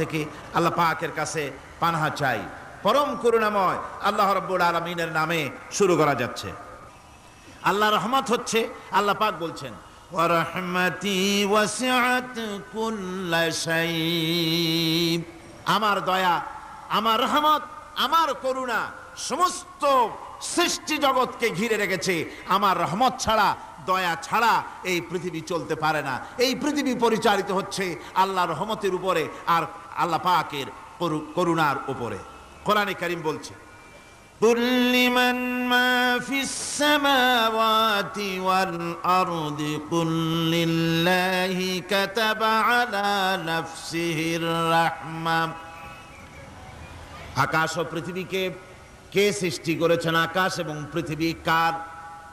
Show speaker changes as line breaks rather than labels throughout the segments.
থেকে আল্লাহ পাকের কাছে পানাহা চাই। পরম করুণাময় আল্লাহ রাব্বুল আলামিনের নামে শুরু করা যাচ্ছে। আল্লাহ রহমত হচ্ছে, আল্লাহ পাক বলছেন ওয়া রাহমাতি ওয়াসিআত কুল্লা শাই, আমার দয়া, আমার রহমত, আমার করুণা সমস্ত সৃষ্টি জগৎকে ঘিরে রেখেছে। আমার রহমত ছাড়া, দয়া ছাড়া এই পৃথিবী চলতে পারে না। এই পৃথিবী পরিচালিত হচ্ছে আল্লাহর রহমতের উপরে আর আল্লাহ পাকের করুণার উপরে। কোরআনে কারীম বলছে কুল লিমান মা ফিস সামাওয়াতি ওয়াল আরদি কুল লিল্লাহি কাতাবা আলা নাফসিহির রাহমা। আকাশ ও পৃথিবীকে কে সৃষ্টি করেছেন? আকাশ এবং পৃথিবী কার?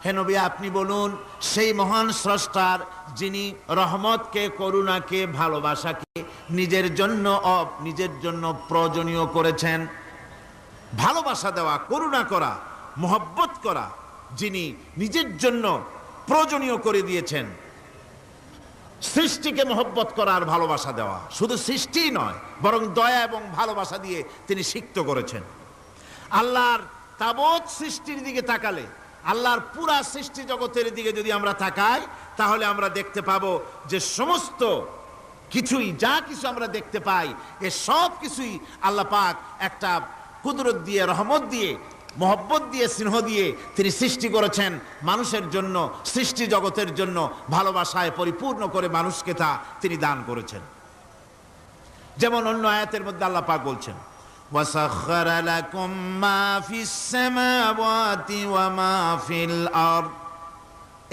হে নবী আপনি বলুন, সেই মহান স্রষ্টার, যিনি রহমতকে, করুণাকে, ভালোবাসাকে নিজের জন্য প্রয়োজনীয় করেছেন। ভালোবাসা দেওয়া, করুণা করা, মহব্বত করা, যিনি নিজের জন্য প্রয়োজনীয় করে দিয়েছেন। সৃষ্টিকে মহব্বত করা আর ভালোবাসা দেওয়া, শুধু সৃষ্টিই নয় বরং দয়া এবং ভালোবাসা দিয়ে তিনি সিক্ত করেছেন। আল্লাহর তাবৎ সৃষ্টির দিকে তাকালে, আল্লাহর পুরা সৃষ্টি জগতের দিকে যদি আমরা তাকাই, তাহলে আমরা দেখতে পাবো যে সমস্ত কিছুই, যা কিছু আমরা দেখতে পাই, এ সব কিছুই আল্লাহ পাক একটা কুদরত দিয়ে, রহমত দিয়ে, মহব্বত দিয়ে, স্নেহ দিয়ে তিনি সৃষ্টি করেছেন মানুষের জন্য, সৃষ্টি জগতের জন্য। ভালোবাসায় পরিপূর্ণ করে মানুষকে তা তিনি দান করেছেন। যেমন অন্য আয়াতের মধ্যে আল্লাহ পাক বলছেন وَسَخَّرَ لَكُم مَّا فِي السَّمَاوَاتِ وَمَا فِي الْأَرْضِ।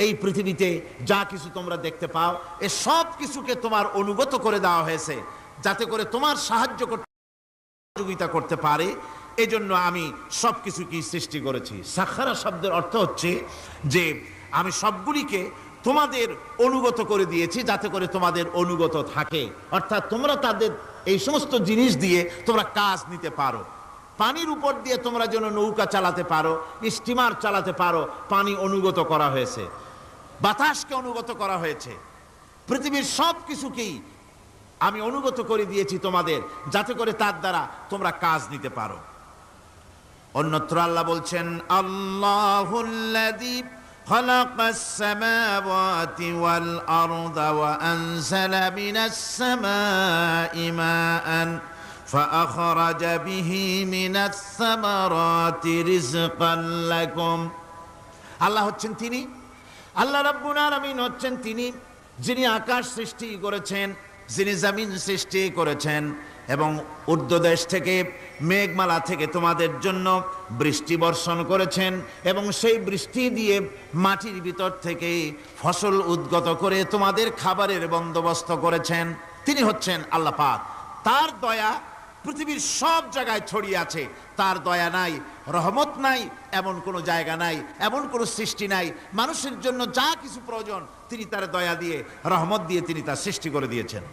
এই পৃথিবীতে যা কিছু তোমরা দেখতে পাও, এ সব কিছুকে তোমার অনুগত করে দেওয়া হয়েছে, যাতে করে তোমার সাহায্য করতে, সহযোগিতা করতে পারে। এজন্য আমি সব কিছুকে সৃষ্টি করেছি। সাখারা শব্দের অর্থ হচ্ছে যে আমি সবগুলিকে তোমাদের অনুগত করে দিয়েছি, যাতে করে তোমাদের অনুগত থাকে। অর্থাৎ তোমরা তাদের এই সমস্ত জিনিস দিয়ে তোমরা কাজ নিতে পারো। পানির উপর দিয়ে তোমরা যেন নৌকা চালাতে পারো, স্টিমার চালাতে পারো, পানি অনুগত করা হয়েছে। বাতাসকে অনুগত করা হয়েছে। পৃথিবীর সব কিছুকেই আমি অনুগত করে দিয়েছি তোমাদের, যাতে করে তার দ্বারা তোমরা কাজ নিতে পারো। অন্যত্র আল্লাহ বলছেন আল্লাহুল্লাযী খালাকাস সামাওয়াতি ওয়াল আরদা ওয়া আনজালা মিনাস সামাই মাআন ফাআখরাজা বিহি মিনাস সামারাতি রিজকান লাকুম। আল্লাহ হচ্ছেন তিনি, আল্লাহ রাব্বুল আলামিন হচ্ছেন তিনি, যিনি আকাশ সৃষ্টি করেছেন, যিনি জমিন সৃষ্টি করেছেন এবং ঊর্ধ্বদেশ থেকে, মেঘমালা থেকে তোমাদের জন্য বৃষ্টি বর্ষণ করেছেন এবং সেই বৃষ্টি দিয়ে মাটির ভিতর থেকে ফসল উদ্গত করে তোমাদের খাবারের বন্দোবস্ত করেছেন। তিনি হচ্ছেন আল্লাহ পাক। তার দয়া পৃথিবীর সব জায়গায় ছড়িয়ে আছে। তার দয়া নাই, রহমত নাই, এমন কোনো জায়গা নাই, এমন কোনো সৃষ্টি নাই। মানুষের জন্য যা কিছু প্রয়োজন তিনি তার দয়া দিয়ে, রহমত দিয়ে তিনি তা সৃষ্টি করে দিয়েছেন।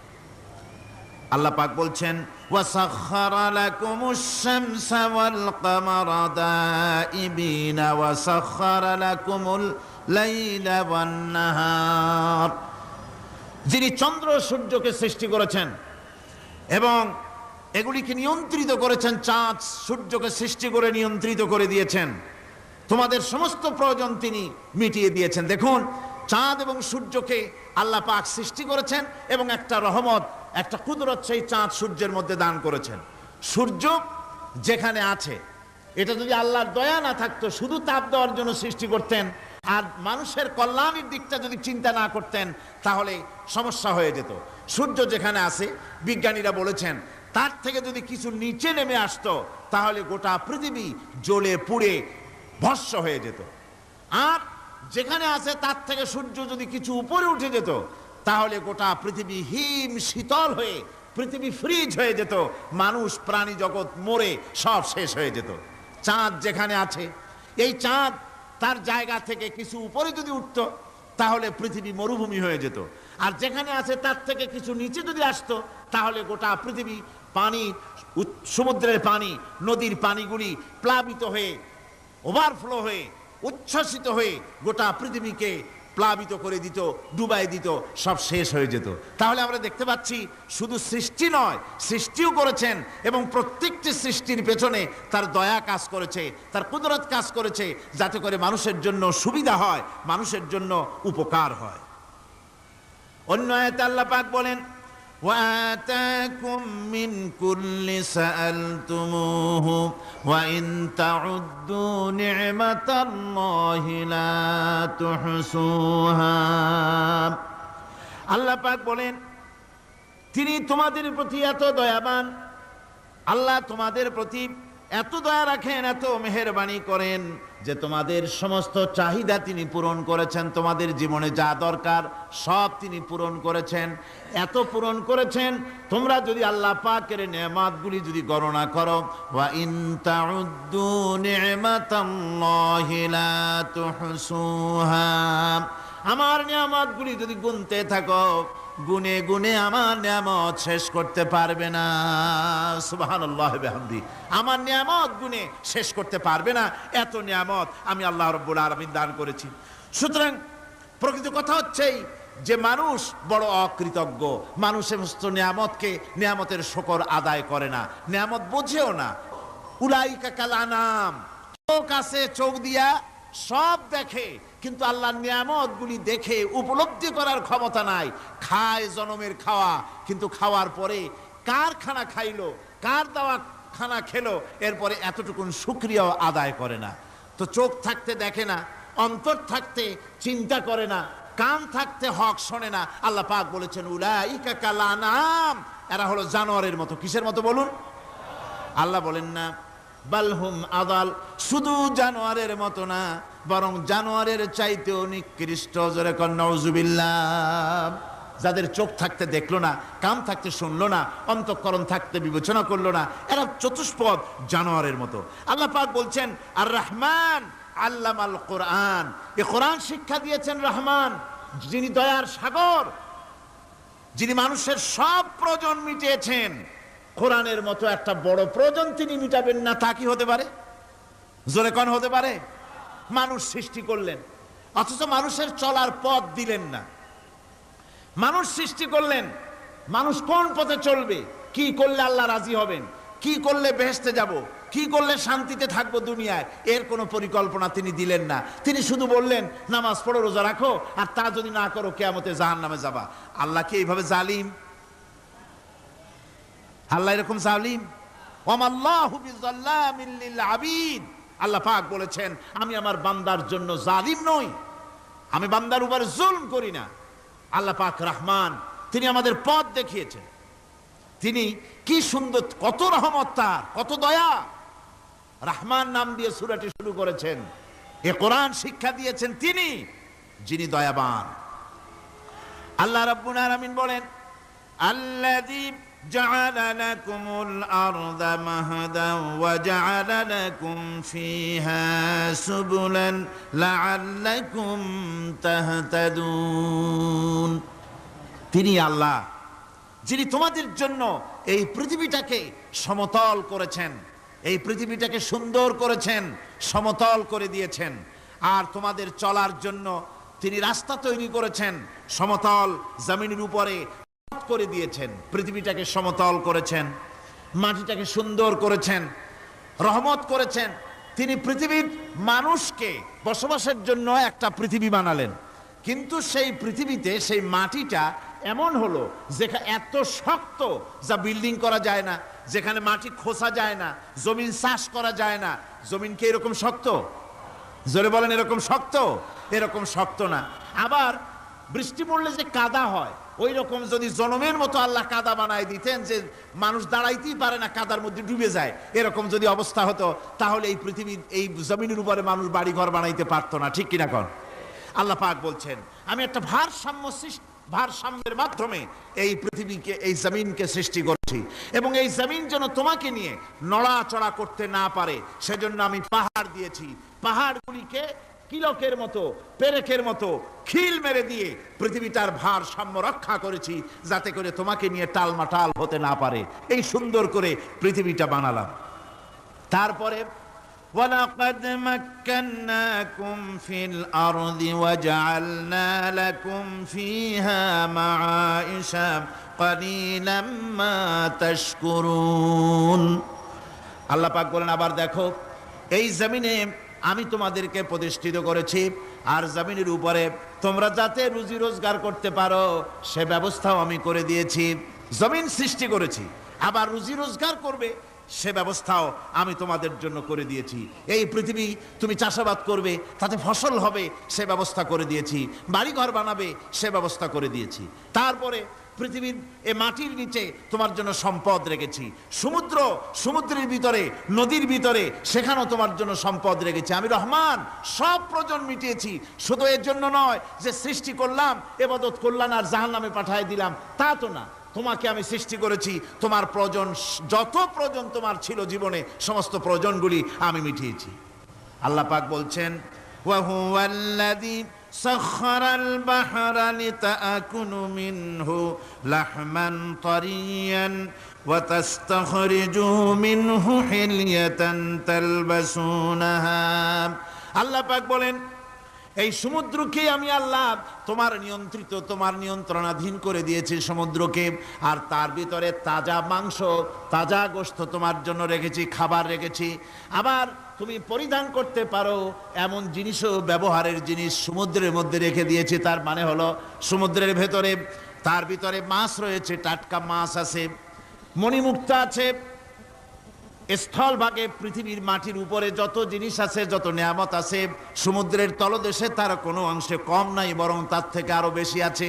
আল্লাহ পাক বলছেন ওয়াসাখখারা লাকুমুশ শামসা ওয়াল কামারা দাইবিনা ওয়াসাখখারা লাকুমুল লাইলা ওয়ান নাহার। যিনি চন্দ্র সূর্যকে সৃষ্টি করেছেন এবং এগুলিকে নিয়ন্ত্রিত করেছেন, চাঁদ সূর্যকে সৃষ্টি করে নিয়ন্ত্রিত করে দিয়েছেন। তোমাদের সমস্ত প্রয়োজন তিনি মিটিয়ে দিয়েছেন। দেখুন, চাঁদ এবং সূর্যকে আল্লাহ পাক সৃষ্টি করেছেন এবং একটা রহমত, একটা কুদরত সেই চাঁদ সূর্যের মধ্যে দান করেছেন। সূর্য যেখানে আছে, এটা যদি আল্লাহর দয়া না থাকতো, শুধু তাপ দেওয়ার জন্য সৃষ্টি করতেন আর মানুষের কল্যাণের দিকটা যদি চিন্তা না করতেন, তাহলে সমস্যা হয়ে যেত। সূর্য যেখানে আছে, বিজ্ঞানীরা বলেছেন তার থেকে যদি কিছু নিচে নেমে আসতো, তাহলে গোটা পৃথিবী জ্বলে পুড়ে ভস্ম হয়ে যেত। আর যেখানে আছে তার থেকে সূর্য যদি কিছু উপরে উঠে যেত, তাহলে গোটা পৃথিবী হিম শীতল হয়ে, পৃথিবী ফ্রিজ হয়ে যেত, মানুষ প্রাণী জগৎ মরে সব শেষ হয়ে যেত। চাঁদ যেখানে আছে, এই চাঁদ তার জায়গা থেকে কিছু উপরে যদি উঠত, তাহলে পৃথিবী মরুভূমি হয়ে যেত। আর যেখানে আছে তার থেকে কিছু নিচে যদি আসতো, তাহলে গোটা পৃথিবী পানি, সমুদ্রের পানি, নদীর পানিগুলি প্লাবিত হয়ে, ওভারফ্লো হয়ে, উচ্ছ্বসিত হয়ে গোটা পৃথিবীকে প্লাবিত করে দিত, ডুবাই দিত, সব শেষ হয়ে যেত। তাহলে আমরা দেখতে পাচ্ছি শুধু সৃষ্টি নয়, সৃষ্টিও করেছেন এবং প্রত্যেকটি সৃষ্টির পেছনে তার দয়া কাজ করেছে, তার কুদরত কাজ করেছে, যাতে করে মানুষের জন্য সুবিধা হয়, মানুষের জন্য উপকার হয়। অন্য আয়াতে আল্লাহ পাক বলেন, وآتاكم من كل سألتموه وإن تعدوا نعمة الله لا تحصوها। আল্লাহ পাক বলেন, তিনি তোমাদের প্রতি এত দয়াবান, আল্লাহ তোমাদের প্রতি এত দয়া রাখেন, এত মেহেরবানি করেন যে তোমাদের সমস্ত চাহিদা তিনি পূরণ করেছেন। তোমাদের জীবনে যা দরকার সব তিনি পূরণ করেছেন, এত পূরণ করেছেন তোমরা যদি আল্লাহ পাকের নেয়ামতগুলি যদি গণনা করো, ওয়া ইন তাউদ্দু নি'মাতাল্লাহি লা তুহসুহা, আমার নিয়ামতগুলি যদি গুনতে থাকো, গুনে গুনে আমার নিয়ামত শেষ করতে পারবে না। সুবহানাল্লাহ বিহামদি, আমার নিয়ামত গুনে শেষ করতে পারবে না, এত নিয়ামত আমি আল্লাহ রাব্বুল আলামিন দান করেছি। সুতরাং প্রকৃত কথা হচ্ছেই যে মানুষ বড় অকৃতজ্ঞ, মানুষ সমস্ত নিয়ামতকে, নিয়ামতের শুকর আদায় করে না, নিয়ামত বোঝেও না। উলাইকা কাল আনাম, চোখ আছে, চোখ দিয়া সব দেখে, কিন্তু আল্লাহর নিয়ামতগুলি দেখে উপলব্ধি করার ক্ষমতা নাই। খায় জনমের খাওয়া, কিন্তু খাওয়ার পরে কার খানা খাইলো, কার দেওয়া খানা খেলো, এরপরে এতটুকুন শুকরিয়াও আদায় করে না। তো চোখ থাকতে দেখে না, অন্তর থাকতে চিন্তা করে না, কান থাকতে হক শোনে না। আল্লাহ পাক বলেছেন, উলাইকা কাল আনাম, এরা হলো জানোয়ারের মতো। কিসের মতো বলুন? আল্লাহ বলেন না বালহুম আদাল, শুধু জানোয়ারের মতো না, বরং জানোয়ারের চাইতেও নিকৃষ্ট। জোরে কর নাউজুবিল্লাহ। যাদের চোখ থাকতে দেখলো না, কান থাকতে শুনলো না, অন্তঃকরণ থাকতে বিবেচনা করলো না, এরা চতুষ্পদ জানোয়ারের মতো। আল্লাহ পাক বলছেন, আর রহমান আল্লামাল কোরআন, এই কোরআন শিক্ষা দিয়েছেন রহমান, যিনি দয়ার সাগর, যিনি মানুষের সব প্রয়োজন মিটিয়েছেন। কোরআনের মতো একটা বড় প্রয়োজন তিনি মিটাবেন না, তা কি হতে পারে? জোরে কোন হতে পারে? মানুষ সৃষ্টি করলেন, অথচ মানুষের চলার পথ দিলেন না। মানুষ সৃষ্টি করলেন, মানুষ কোন পথে চলবে, কি করলে আল্লাহ রাজি হবেন, কি করলে বেহেশতে যাব, কি করলে শান্তিতে থাকবো দুনিয়ায়, এর কোনো পরিকল্পনা তিনি দিলেন না। তিনি শুধু বললেন, নামাজ পড়ো, রোজা রাখো, আর তা যদি না করো কিয়ামতে জাহান্নামে যাবা। আল্লাহ কি এইভাবে জালিম? আল্লাহ এরকম জালিম? ওয়ামাল্লাহু বিযাল্লামিল লিল আবিদ। আল্লাহ পাক বলেছেন, আমি আমার বান্দার জন্য জালিম নই, আমি বান্দার উপর জুলম করি না। আল্লাহ পাক রহমান, তিনি আমাদের পথ দেখিয়েছেন। তিনি কি সুন্দর, কত রহমত তার, কত দয়া। রহমান নাম দিয়ে সূরাটি শুরু করেছেন। এ কোরআন শিক্ষা দিয়েছেন তিনি, যিনি দয়াবান। আল্লাহ রাব্বুল আলামিন বলেন, আল্লাযী জাআলা লাকুমুল আরদা মাহাদান ওয়া জাআলা লাকুম ফীহা সুবুলান লাআল্লাকুম তাহতাদুন। তিনি আল্লাহ, যিনি তোমাদের জন্য এই পৃথিবীটাকে সমতল করেছেন, এই পৃথিবীটাকে সুন্দর করেছেন, সমতল করে দিয়েছেন। আর তোমাদের চলার জন্য তিনি রাস্তা তৈরি করেছেন, সমতল জমিনের উপরে করে দিয়েছেন, পৃথিবীটাকে সমতল করেছেন, মাটিটাকে সুন্দর করেছেন, রহমত করেছেন। তিনি পৃথিবীর মানুষকে বসবাসের জন্য একটা পৃথিবী বানালেন, কিন্তু সেই পৃথিবীতে সেই মাটিটা এমন হলো যেখানে এত শক্ত যা বিল্ডিং করা যায় না, যেখানে মাটি খোসা যায় না, জমিন চাষ করা যায় না। জমিন কি এরকম শক্ত? জোরে বলেন, এরকম শক্ত? এরকম শক্ত না। আবার বৃষ্টি পড়লে যে কাদা হয়, ওই রকম যদি জনমের মতো আল্লাহ কাদা বানায় দিতেন যে মানুষ দাঁড়াইতেই পারে না, কাদার মধ্যে ডুবে যায়, এরকম যদি অবস্থা হতো, তাহলে এই পৃথিবীর এই জমিনের উপরে মানুষ বাড়ি ঘর বানাইতে পারতো না। ঠিক কিনা কন? আল্লাহ পাক বলছেন, আমি একটা ভারসাম্যের মাধ্যমে এই পৃথিবীকে, এই জমিনকে সৃষ্টি করছি, এবং এই জমিন যেন তোমাকে নিয়ে নড়াচড়া করতে না পারে সেজন্য আমি পাহাড় দিয়েছি। পাহাড়গুলিকে কিলকের মতো, পেরেকের মতো খিল মেরে দিয়ে পৃথিবীটার ভারসাম্য রক্ষা করেছি, যাতে করে তোমাকে নিয়ে টালমাটাল হতে না পারে। এই সুন্দর করে পৃথিবীটা বানালাম। তারপরে ওয়ালাকাদ মাক্কান্নাকুম ফিল আরদি ওয়াজআলনা লাকুম ফিহা মাআইশা ক্বালিলাম মা তাশকুরুন। আল্লাহ পাক বলেন, আবার দেখো, এই জমিনে আমি তোমাদেরকে প্রতিষ্ঠিত করেছি, আর জমিনের উপরে তোমরা যাতে রুজি রোজগার করতে পারো সে ব্যবস্থাও আমি করে দিয়েছি। জমিন সৃষ্টি করেছি, আবার রুজি রোজগার করবে সে ব্যবস্থাও আমি তোমাদের জন্য করে দিয়েছি। এই পৃথিবী তুমি চাষাবাদ করবে, তাতে ফসল হবে সে ব্যবস্থা করে দিয়েছি। বাড়িঘর বানাবে সে ব্যবস্থা করে দিয়েছি। তারপরে পৃথিবীর এ মাটির নিচে তোমার জন্য সম্পদ রেখেছি। সমুদ্র, সমুদ্রের ভিতরে, নদীর ভিতরে, সেখানেও তোমার জন্য সম্পদ রেখেছি। আমি রহমান, সব প্রয়োজন মিটিয়েছি। শুধু এর জন্য নয় যে সৃষ্টি করলাম, ইবাদত করলাম আর জাহান্নামে পাঠিয়ে দিলাম, তা তো না। তোমাকে আমি সৃষ্টি করেছি, তোমার প্রয়োজন, যত প্রয়োজন তোমার ছিল জীবনে, সমস্ত প্রয়োজনগুলি আমি মিটিয়েছি। আল্লাহ পাক বলছেন, ওয়া হুয়াল্লাযী সাখখারাল বাহরা লিতাকুনু মিনহু লাহমান তারিয়ান ওয়া তাস্তাখরিজু মিনহু হিলিয়াতান তালবাসুনাহা। আল্লাহ পাক বলেন, এই সমুদ্রকে আমি আল্লাহ তোমার নিয়ন্ত্রিত, তোমার নিয়ন্ত্রণাধীন করে দিয়েছি সমুদ্রকে, আর তার ভিতরে তাজা মাংস, তাজা গোশত তোমার জন্য রেখেছি, খাবার রেখেছি। আবার তুমি পরিধান করতে পারো এমন জিনিসও, ব্যবহারের জিনিস সমুদ্রের মধ্যে রেখে দিয়েছি। তার মানে হলো সমুদ্রের ভেতরে, তার ভিতরে মাছ রয়েছে, টাটকা মাছ আছে, মণিমুক্তা আছে। স্থলভাগে পৃথিবীর মাটির উপরে যত জিনিস আছে, যত নিয়ামত আছে, সমুদ্রের তলদেশে তার কোনো অংশে কম নাই, বরং তার থেকে আরো বেশি আছে।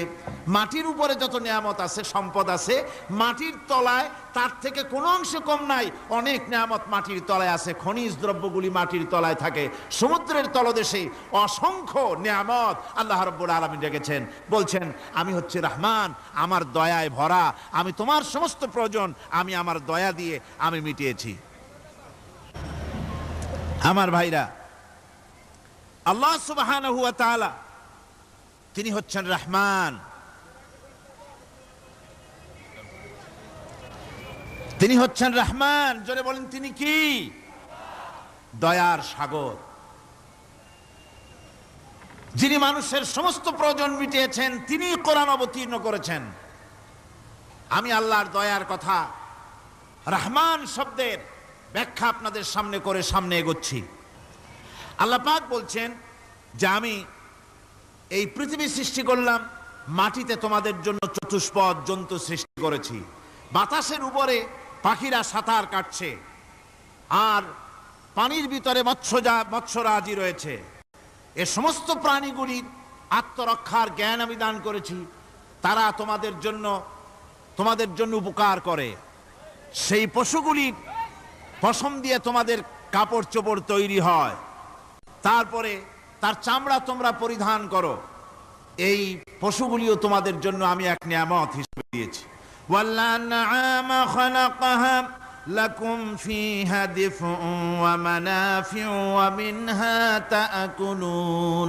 মাটির উপরে যত নিয়ামত আছে, সম্পদ আছে, মাটির তলায় তার থেকে কোনো অংশে কম নাই। অনেক নিয়ামত মাটির তলায় আছে, খনিজ দ্রব্যগুলি মাটির তলায় থাকে। সমুদ্রের তলদেশে অসংখ্য নিয়ামত আল্লাহ রাব্বুল আলামিন রেখেছেন। বলছেন, আমি হচ্ছে রহমান, আমার দয়ায় ভরা, আমি তোমার সমস্ত প্রয়োজন আমি আমার দয়া দিয়ে আমি মিটিয়েছি। আমার ভাইরা, আল্লাহ সুবহানাহু ওয়া তাআলা তিনি হচ্ছেন রহমান, তিনি হচ্ছেন রহমান। জোরে বলেন, তিনি কি? দয়ার সাগর, যিনি মানুষের সমস্ত প্রয়োজন মিটিয়েছেন, তিনি কোরআন অবতীর্ণ করেছেন। আমি আল্লাহর দয়ার কথা, রহমান শব্দের ব্যাখ্যা আপনাদের সামনে করে সামনে এগোচ্ছি। আল্লাহ পাক বলছেন যে আমি এই পৃথিবী সৃষ্টি করলাম, মাটিতে তোমাদের জন্য চতুষ্পদ জন্তু সৃষ্টি করেছি, বাতাসের উপরে পাখিরা সাঁতার কাটছে, আর পানির ভিতরে মৎস্যরাজি রয়েছে। এ সমস্ত প্রাণীগুলির আত্মরক্ষার জ্ঞান আমি দান করেছি, তারা তোমাদের জন্য উপকার করে। সেই পশুগুলি পশম দিয়ে তোমাদের কাপড় চোপড় তৈরি হয়, তারপরে তার চামড়া তোমরা পরিধান করো। এই পশুগুলিও তোমাদের জন্য আমি এক নিয়ামত হিসেবে দিয়েছি। ওয়াল-আনআমা খালাকাহা লাকুম ফীহা দিফউন ওয়া মানাফিউ ওয়া মিনহা তা'কুলুন।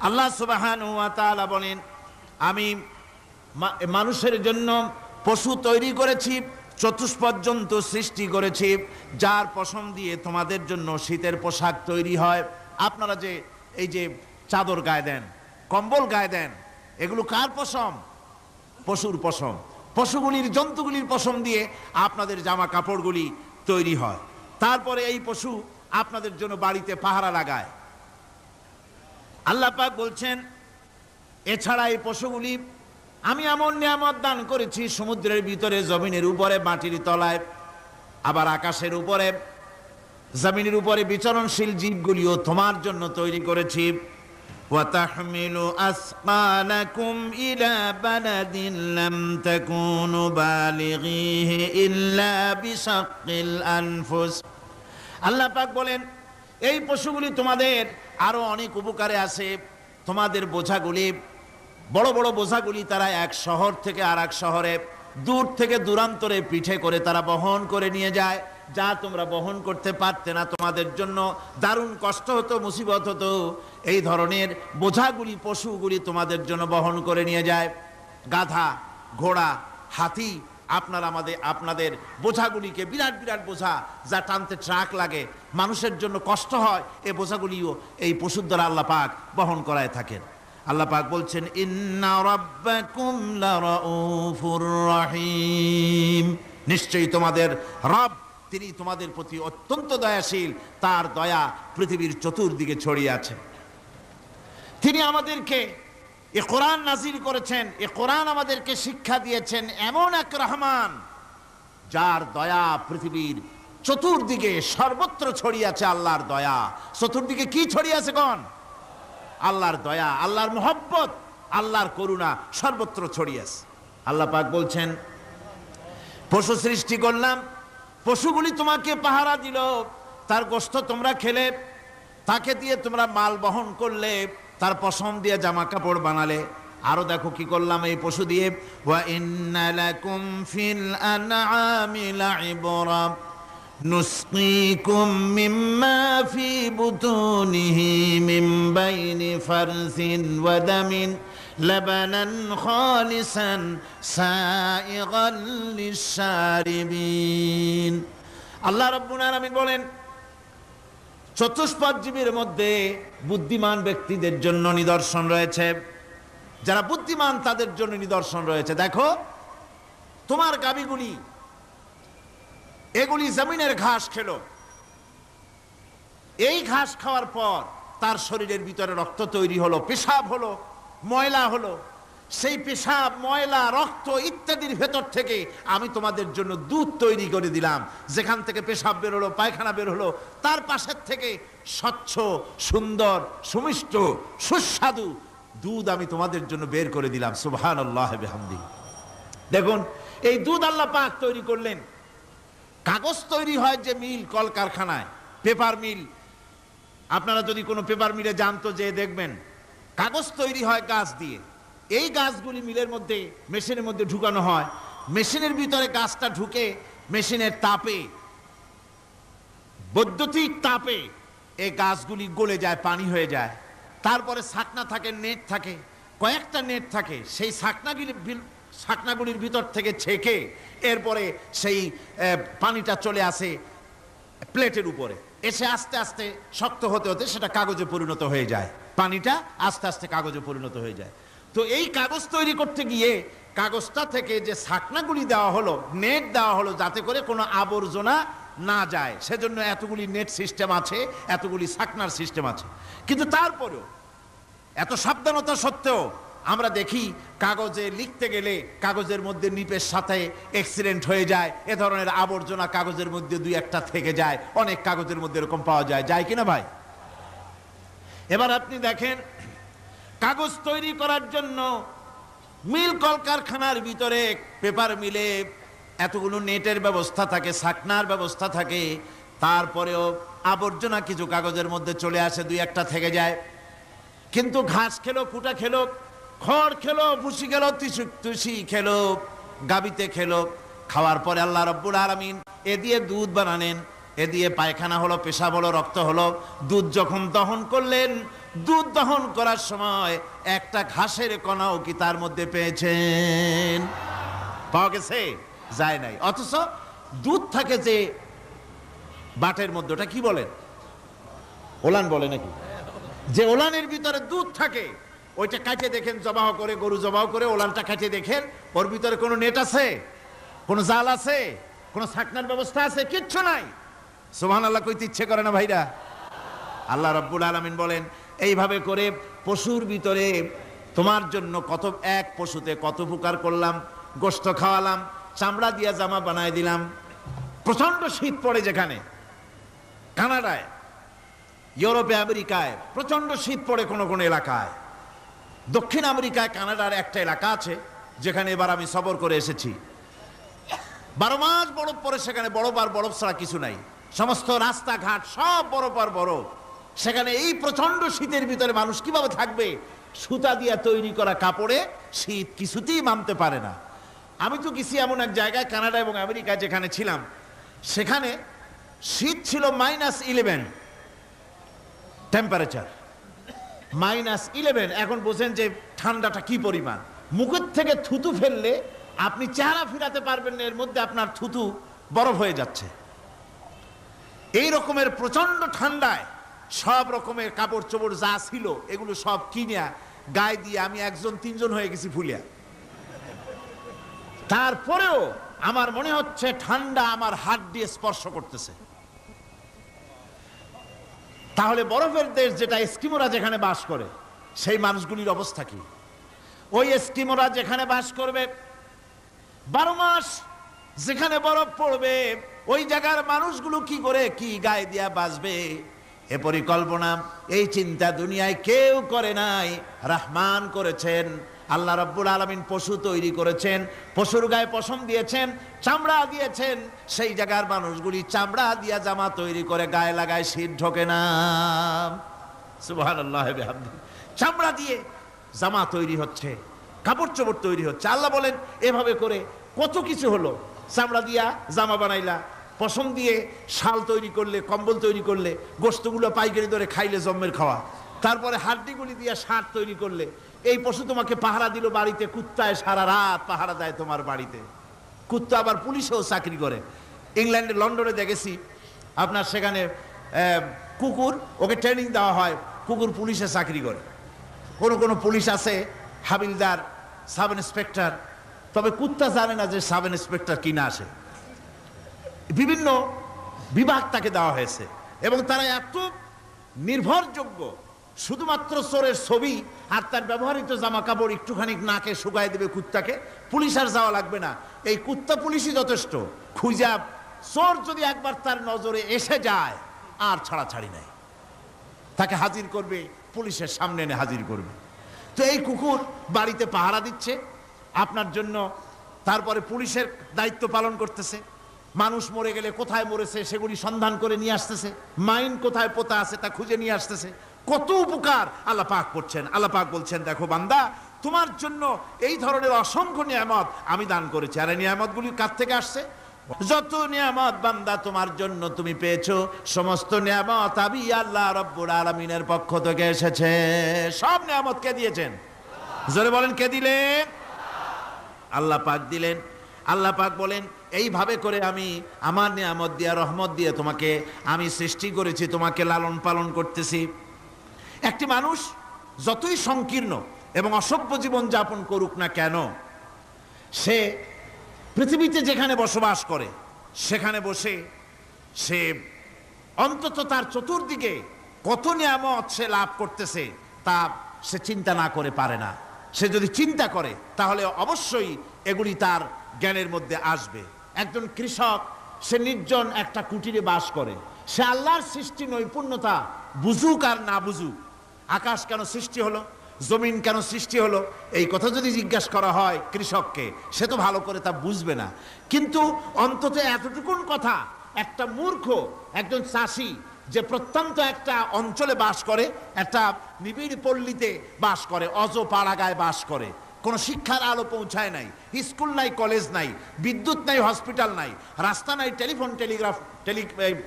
আল্লাহ সুবহানাহু ওয়া তাআলা বলেন, আমি মানুষের জন্য পশু তৈরি করেছি, চতুষ্পদ জন্তু সৃষ্টি করেছি, যার পশম দিয়ে তোমাদের জন্য শীতের পোশাক তৈরি হয়। আপনারা যে এই যে চাদর গায়ে দেন, কম্বল গায়ে দেন, এগুলো কার পশম? পশুর পশম। পশুগুলির, জন্তুগুলির পশম দিয়ে আপনাদের জামা কাপড়গুলি তৈরি হয়। তারপরে এই পশু আপনাদের জন্য বাড়িতে পাহারা লাগায়। আল্লাহ পাক বলছেন, এছাড়া এই পশুগুলি আমি এমন নিয়ামত দান করেছি সমুদ্রের ভিতরে, জমিনের উপরে, মাটির তলায়, আবার আকাশের উপরে, জমিনের উপরে বিচরণশীল জীবগুলিও তোমার জন্য তৈরি করেছি। ওয়াতাহমিলু আসকালাকুম ইলা বালাদিন লাম তাকুনু বালিগিহি ইল্লা বিশাক্কিল আনফুস। আল্লাহ পাক বলেন, এই পশুগুলি তোমাদের আরো অনেক উপকারে আসে। তোমাদের বোঝাগুলি, বড় বড় বোঝাগুলি তারা এক শহর থেকে আর এক শহরে, দূর থেকে দূরান্তরে পিঠে করে তারা বহন করে নিয়ে যায়, যা তোমরা বহন করতে পারতে না। তোমাদের জন্য দারুণ কষ্ট হতো, মুসিবত হতো। এই ধরনের বোঝাগুলি, পশুগুলি তোমাদের জন্য বহন করে নিয়ে যায়। গাধা, ঘোড়া, হাতি, আপনারা আপনাদের বোঝাগুলিকে, বিরাট বিরাট বোঝা যা টানতে ট্রাক লাগে, মানুষের জন্য কষ্ট হয়, এই বোঝাগুলিও এই পশুর দ্বারা আল্লাহ পাক বহন করায় থাকেন। আল্লাহ পাক বলছেন ইন্না রাব্বাকুম লারাউফুর রহিম, নিশ্চয়ই তোমাদের রব তিনি তোমাদের প্রতি অত্যন্ত দয়াশীল, তার দয়া পৃথিবীর চতুর্দিকে ছড়িয়ে আছে। তিনি আমাদেরকে এ কোরআন নাজিল করেছেন, এ কোরআন আমাদেরকে শিক্ষা দিয়েছেন এমন এক রহমান যার দয়া পৃথিবীর চতুর্দিকে সর্বত্র ছড়িয়ে আছে। আল্লাহর দয়া চতুর্দিকে কি ছড়িয়ে আছে কোন? আল্লাহর দয়া, আল্লাহর মোহব্বত, আল্লাহর করুণা সর্বত্র ছড়িয়ে আছে। আল্লাহ পাক বলছেন পশু সৃষ্টি করলাম, পশুগুলি তোমাকে পাহারা দিল, তার গোশত তোমরা খেলে, তাকে দিয়ে তোমরা মাল বহন করলে, তার পশম দিয়ে জামা কাপড় বানালে। আরো দেখো কি করলাম এই পশু দিয়ে, ওয়া ইন্না লাকুম ফিল আনআমি লাইবরা নুসকিকুম মিম্মা ফি বুতুনিহি মিন বাইনি ফারসিন ওয়া দামিন লাবানান খালিসান সাইগান লিশ-শারিবিন। আল্লাহ রাব্বুল আলামিন বলেন চতুষ্পদ জীবের মধ্যে বুদ্ধিমান ব্যক্তিদের জন্য নিদর্শন রয়েছে, যারা বুদ্ধিমান তাদের জন্য নিদর্শন রয়েছে। দেখো তোমার গাভীগুলি এগুলি জমিনের ঘাস খেলো, এই ঘাস খাওয়ার পর তার শরীরের ভিতরে রক্ত তৈরি হলো, পেশাব হলো, ময়লা হলো, সেই পেশাব, ময়লা, রক্ত ইত্যাদির ভেতর থেকে আমি তোমাদের জন্য দুধ তৈরি করে দিলাম। যেখান থেকে পেশাব বের হলো, পায়খানা বের হলো, তার পাশের থেকে স্বচ্ছ, সুন্দর, সুমিষ্ট, সুস্বাদু দুধ আমি তোমাদের জন্য বের করে দিলাম। সুবহানাল্লাহি বিহামদিহি। দেখুন এই দুধ আল্লাহ পাক তৈরি করলেন। কাগজ তৈরি হয় যে মিল, কলকারখানায়, পেপার মিল, আপনারা যদি কোনো পেপার মিলে যান তো যে দেখবেন কাগজ তৈরি হয় গাছ দিয়ে। এই গাছগুলি মিলের মধ্যে, মেশিনের মধ্যে ঢুকানো হয়, মেশিনের ভিতরে গাছটা ঢুকে মেশিনের তাপে, বৈদ্যুতিক তাপে এই গাছগুলি গলে যায়, পানি হয়ে যায়। তারপরে ছাকনা থাকে, নেট থাকে, কয়েকটা নেট থাকে, সেই ছাকনাগুলির ভিতর থেকে ছেঁকে এরপরে সেই পানিটা চলে আসে প্লেটের উপরে, এসে আস্তে আস্তে শক্ত হতে হতে সেটা কাগজে পরিণত হয়ে যায়, পানিটা আস্তে আস্তে কাগজে পরিণত হয়ে যায়। তো এই কাগজ তৈরি করতে গিয়ে কাগজটা থেকে যে ছাকনাগুলি দেওয়া হলো, নেট দেওয়া হলো, যাতে করে কোনো আবর্জনা না যায়, সেজন্য এতগুলি নেট সিস্টেম আছে, এতগুলি ছাকনার সিস্টেম আছে। কিন্তু তারপরেও এত সাবধানতা সত্ত্বেও আমরা দেখি কাগজে লিখতে গেলে কাগজের মধ্যে নিপের সাথে অ্যাক্সিডেন্ট হয়ে যায়, এ ধরনের আবর্জনা কাগজের মধ্যে দুই একটা থেকে যায়, অনেক কাগজের মধ্যে এরকম পাওয়া যায়, যায় কিনা ভাই? এবার আপনি দেখেন কাগজ তৈরি করার জন্য মিল কলকারখানার ভিতরে, পেপার মিলে এতগুলো নেটের ব্যবস্থা থাকে, ছাকনার ব্যবস্থা থাকে, তারপরেও আবর্জনা কিছু কাগজের মধ্যে চলে আসে, দুই একটা থেকে যায়। কিন্তু ঘাস খেলো, কুটা খেলো, খড় খেলো, ভুসি খেলো, তুষি খেলো, গাবিতে খেলো, খাওয়ার পরে আল্লাহ রাব্বুল আলামিন এ দিয়ে দুধ বানালেন, এ দিয়ে পায়খানা হলো, পেশাব হলো, রক্ত হলো। দুধ যখন দহন করলেন, দুধ দহন করার সময় একটা ঘাসের কণাও কি তার মধ্যে পেয়েছেন? পাওয়া গেছে? যায় নাই। অথচ দুধ থাকে যে বাটের মধ্যে, ওটা কি বলেন? ওলান বলে নাকি? যে ওলানের ভিতরে দুধ থাকে, ওইটা কাটে দেখেন, জবাহ করে, গরু জবাহ করে ওলানটা কাটে দেখেন, ওর ভিতরে কোনো নেট আছে, কোনো জাল আছে, কোনো ছাকনার ব্যবস্থা আছে? কিচ্ছু নাই। সুবহানাল্লাহ কইতে ইচ্ছে করে না ভাইরা? আল্লাহ রাব্বুল আলামিন বলেন এইভাবে করে পশুর ভিতরে তোমার জন্য কত, এক পশুতে কত উপকার করলাম, গোশত খাওয়ালাম, চামড়া দিয়া জামা বানায় দিলাম। প্রচন্ড শীত পড়ে যেখানে, কানাডায়, ইউরোপে, আমেরিকায় প্রচন্ড শীত পড়ে কোনো কোনো এলাকায়। দক্ষিণ আমেরিকায়, কানাডার একটা এলাকা আছে যেখানে এবার আমি সফর করে এসেছি। 12 মাস বরফ পড়ে সেখানে, বরফ আর বরফ ছাড়া কিছু নাই, সমস্ত রাস্তাঘাট সব বরফ আর বরফ। সেখানে এই প্রচন্ড শীতের ভিতরে মানুষ কিভাবে থাকবে? সুতা দিয়ে তৈরি করা কাপড়ে শীত কিছুতেই মানতে পারে না। আমি তো গেছি এমন এক জায়গায়, কানাডা এবং আমেরিকা যেখানে ছিলাম, সেখানে শীত ছিল -11 টেম্পারেচার, -11। এখন বোঝেন যে ঠান্ডাটা কি পরিমাণ। মুখের থেকে থুতু ফেললে আপনি চেহারা ফিরাতে পারবেন না, এর মধ্যে আপনার থুতু বরফ হয়ে যাচ্ছে। এই রকমের প্রচন্ড ঠান্ডায় সব রকমের কাপড় চোপড় যা ছিল এগুলো সব কিনে গায়ে দিয়ে আমি 1 জন 3 জন হয়ে গেছি ফুলিয়া। তারপরেও আমার মনে হচ্ছে ঠান্ডা আমার হাত দিয়ে স্পর্শ করতেছে। তাহলে বরফের দেশ যেটা এস্কিমোরা যেখানে বাস করে সেই মানুষগুলির অবস্থা কি? ওই এস্কিমোরা যেখানে বাস করবে 12 মাস যেখানে বরফ পড়বে, ওই জায়গার মানুষগুলো কি করে কি গায়ে দিয়া বাঁচবে? এ পরিকল্পনা এই চিন্তা দুনিয়ায় কেউ করে নাই, রহমান করেছেন। আল্লাহ রাব্বুল আলামিন পশু তৈরি করেছেন, পশুর গায়ে পশম দিয়েছেন, চামড়া দিয়েছেন। সেই জায়গার মানুষগুলি চামড়া দিয়া জামা তৈরি করে গায়ে লাগায়, শীত ঢোকে না। সুবহানাল্লাহ বিহামদিহি। চামড়া দিয়ে জামা তৈরি হচ্ছে, কাপড় চোপড় তৈরি হচ্ছে। আল্লাহ বলেন এভাবে করে কত কিছু হলো। চামড়া দিয়া জামা বানাইলা, পশম দিয়ে শাল তৈরি করলে, কম্বল তৈরি করলে, গোশতগুলো পাইকারি দরে খাইলে জম্মের খাওয়া। তারপরে হাড্ডিগুলি দিয়ে শার্ট তৈরি করলে। এই পশু তোমাকে পাহারা দিল বাড়িতে, কুত্তায় সারা রাত পাহারা দেয় তোমার বাড়িতে। কুত্তা আবার পুলিশেও চাকরি করে। ইংল্যান্ডে লন্ডনে দেখেছি আপনার সেখানে কুকুর, ওকে ট্রেনিং দেওয়া হয়, কুকুর পুলিশে চাকরি করে। কোনো কোনো পুলিশ আছে হাবিলদার, সাব ইন্সপেক্টর, তবে কুত্তা জানে না যে সাব ইন্সপেক্টর কিনা আসে। বিভিন্ন বিভাগ তাকে দেওয়া হয়েছে এবং তারা এত নির্ভরযোগ্য, শুধুমাত্র চোরের ছবি আর তার ব্যবহৃত জামা কাপড় একটুখানি নাকে শুকায় দেবে কুত্তাকে, পুলিশ আর যাওয়া লাগবে না। এই কুত্তা পুলিশই যথেষ্ট। খুঁজা চোর যদি একবার তার নজরে এসে যায় আর ছাড়াছাড়ি নাই, তাকে হাজির করবে, পুলিশের সামনে এনে হাজির করবে। তো এই কুকুর বাড়িতে পাহারা দিচ্ছে আপনার জন্য, তারপরে পুলিশের দায়িত্ব পালন করতেছে। মানুষ মরে গেলে কোথায় মরেছে সেগুলি সন্ধান করে নিয়ে আসতেছে, মাইন কোথায় পোতা আছে তা খুঁজে নিয়ে আসতেছে। কত উপকার আল্লাহ পাক করছেন। আল্লাহ পাক বলছেন, দেখো বান্দা, তোমার জন্য এই ধরনের অসংখ্য নিয়ামত আমি দান করেছি। আর এই নিয়ামতগুলি কার থেকে আসছে? যত নিয়ামত বান্দা তোমার জন্য তুমি পেয়েছো, সমস্ত নিয়ামত আমি আল্লাহ রাব্বুল আলামিনের পক্ষ থেকে এসেছে। সব নিয়ামত কে দিয়েছেন? জোরে বলেন, কে দিলেন? আল্লাহ পাক দিলেন। আল্লাহ পাক বলেন, এইভাবে করে আমি আমার নিয়ামত দিয়ে, রহমত দিয়ে তোমাকে আমি সৃষ্টি করেছি, তোমাকে লালন পালন করতেছি। একটি মানুষ যতই সংকীর্ণ এবং অসভ্য জীবন যাপন করুক না কেন, সে পৃথিবীতে যেখানে বসবাস করে সেখানে বসে সে অন্তত তার চতুর্দিকে কত নিয়ামত সে লাভ করতেছে তা সে চিন্তা না করে পারে না। সে যদি চিন্তা করে তাহলে অবশ্যই এগুলি তার জ্ঞানের মধ্যে আসবে। একজন কৃষক, সে নির্জন একটা কুটিরে বাস করে। সে আল্লাহর সৃষ্টি নৈপুণ্যতা বুঝুক আর না বুঝুক, আকাশ কেন সৃষ্টি হলো, জমিন কেন সৃষ্টি হলো, এই কথা যদি জিজ্ঞাসা করা হয় কৃষককে, সে তো ভালো করে তা বুঝবে না। কিন্তু অন্তত এতটুকুন কথা একটা মূর্খ, একজন চাষি যে প্রত্যন্ত একটা অঞ্চলে বাস করে, একটা নিবিড় পল্লীতে বাস করে, অজ পাড়াগায় বাস করে, কোনো শিক্ষার আলো পৌঁছায় নাই, স্কুল নাই, কলেজ নাই, বিদ্যুৎ নাই, হসপিটাল নাই, রাস্তা নাই,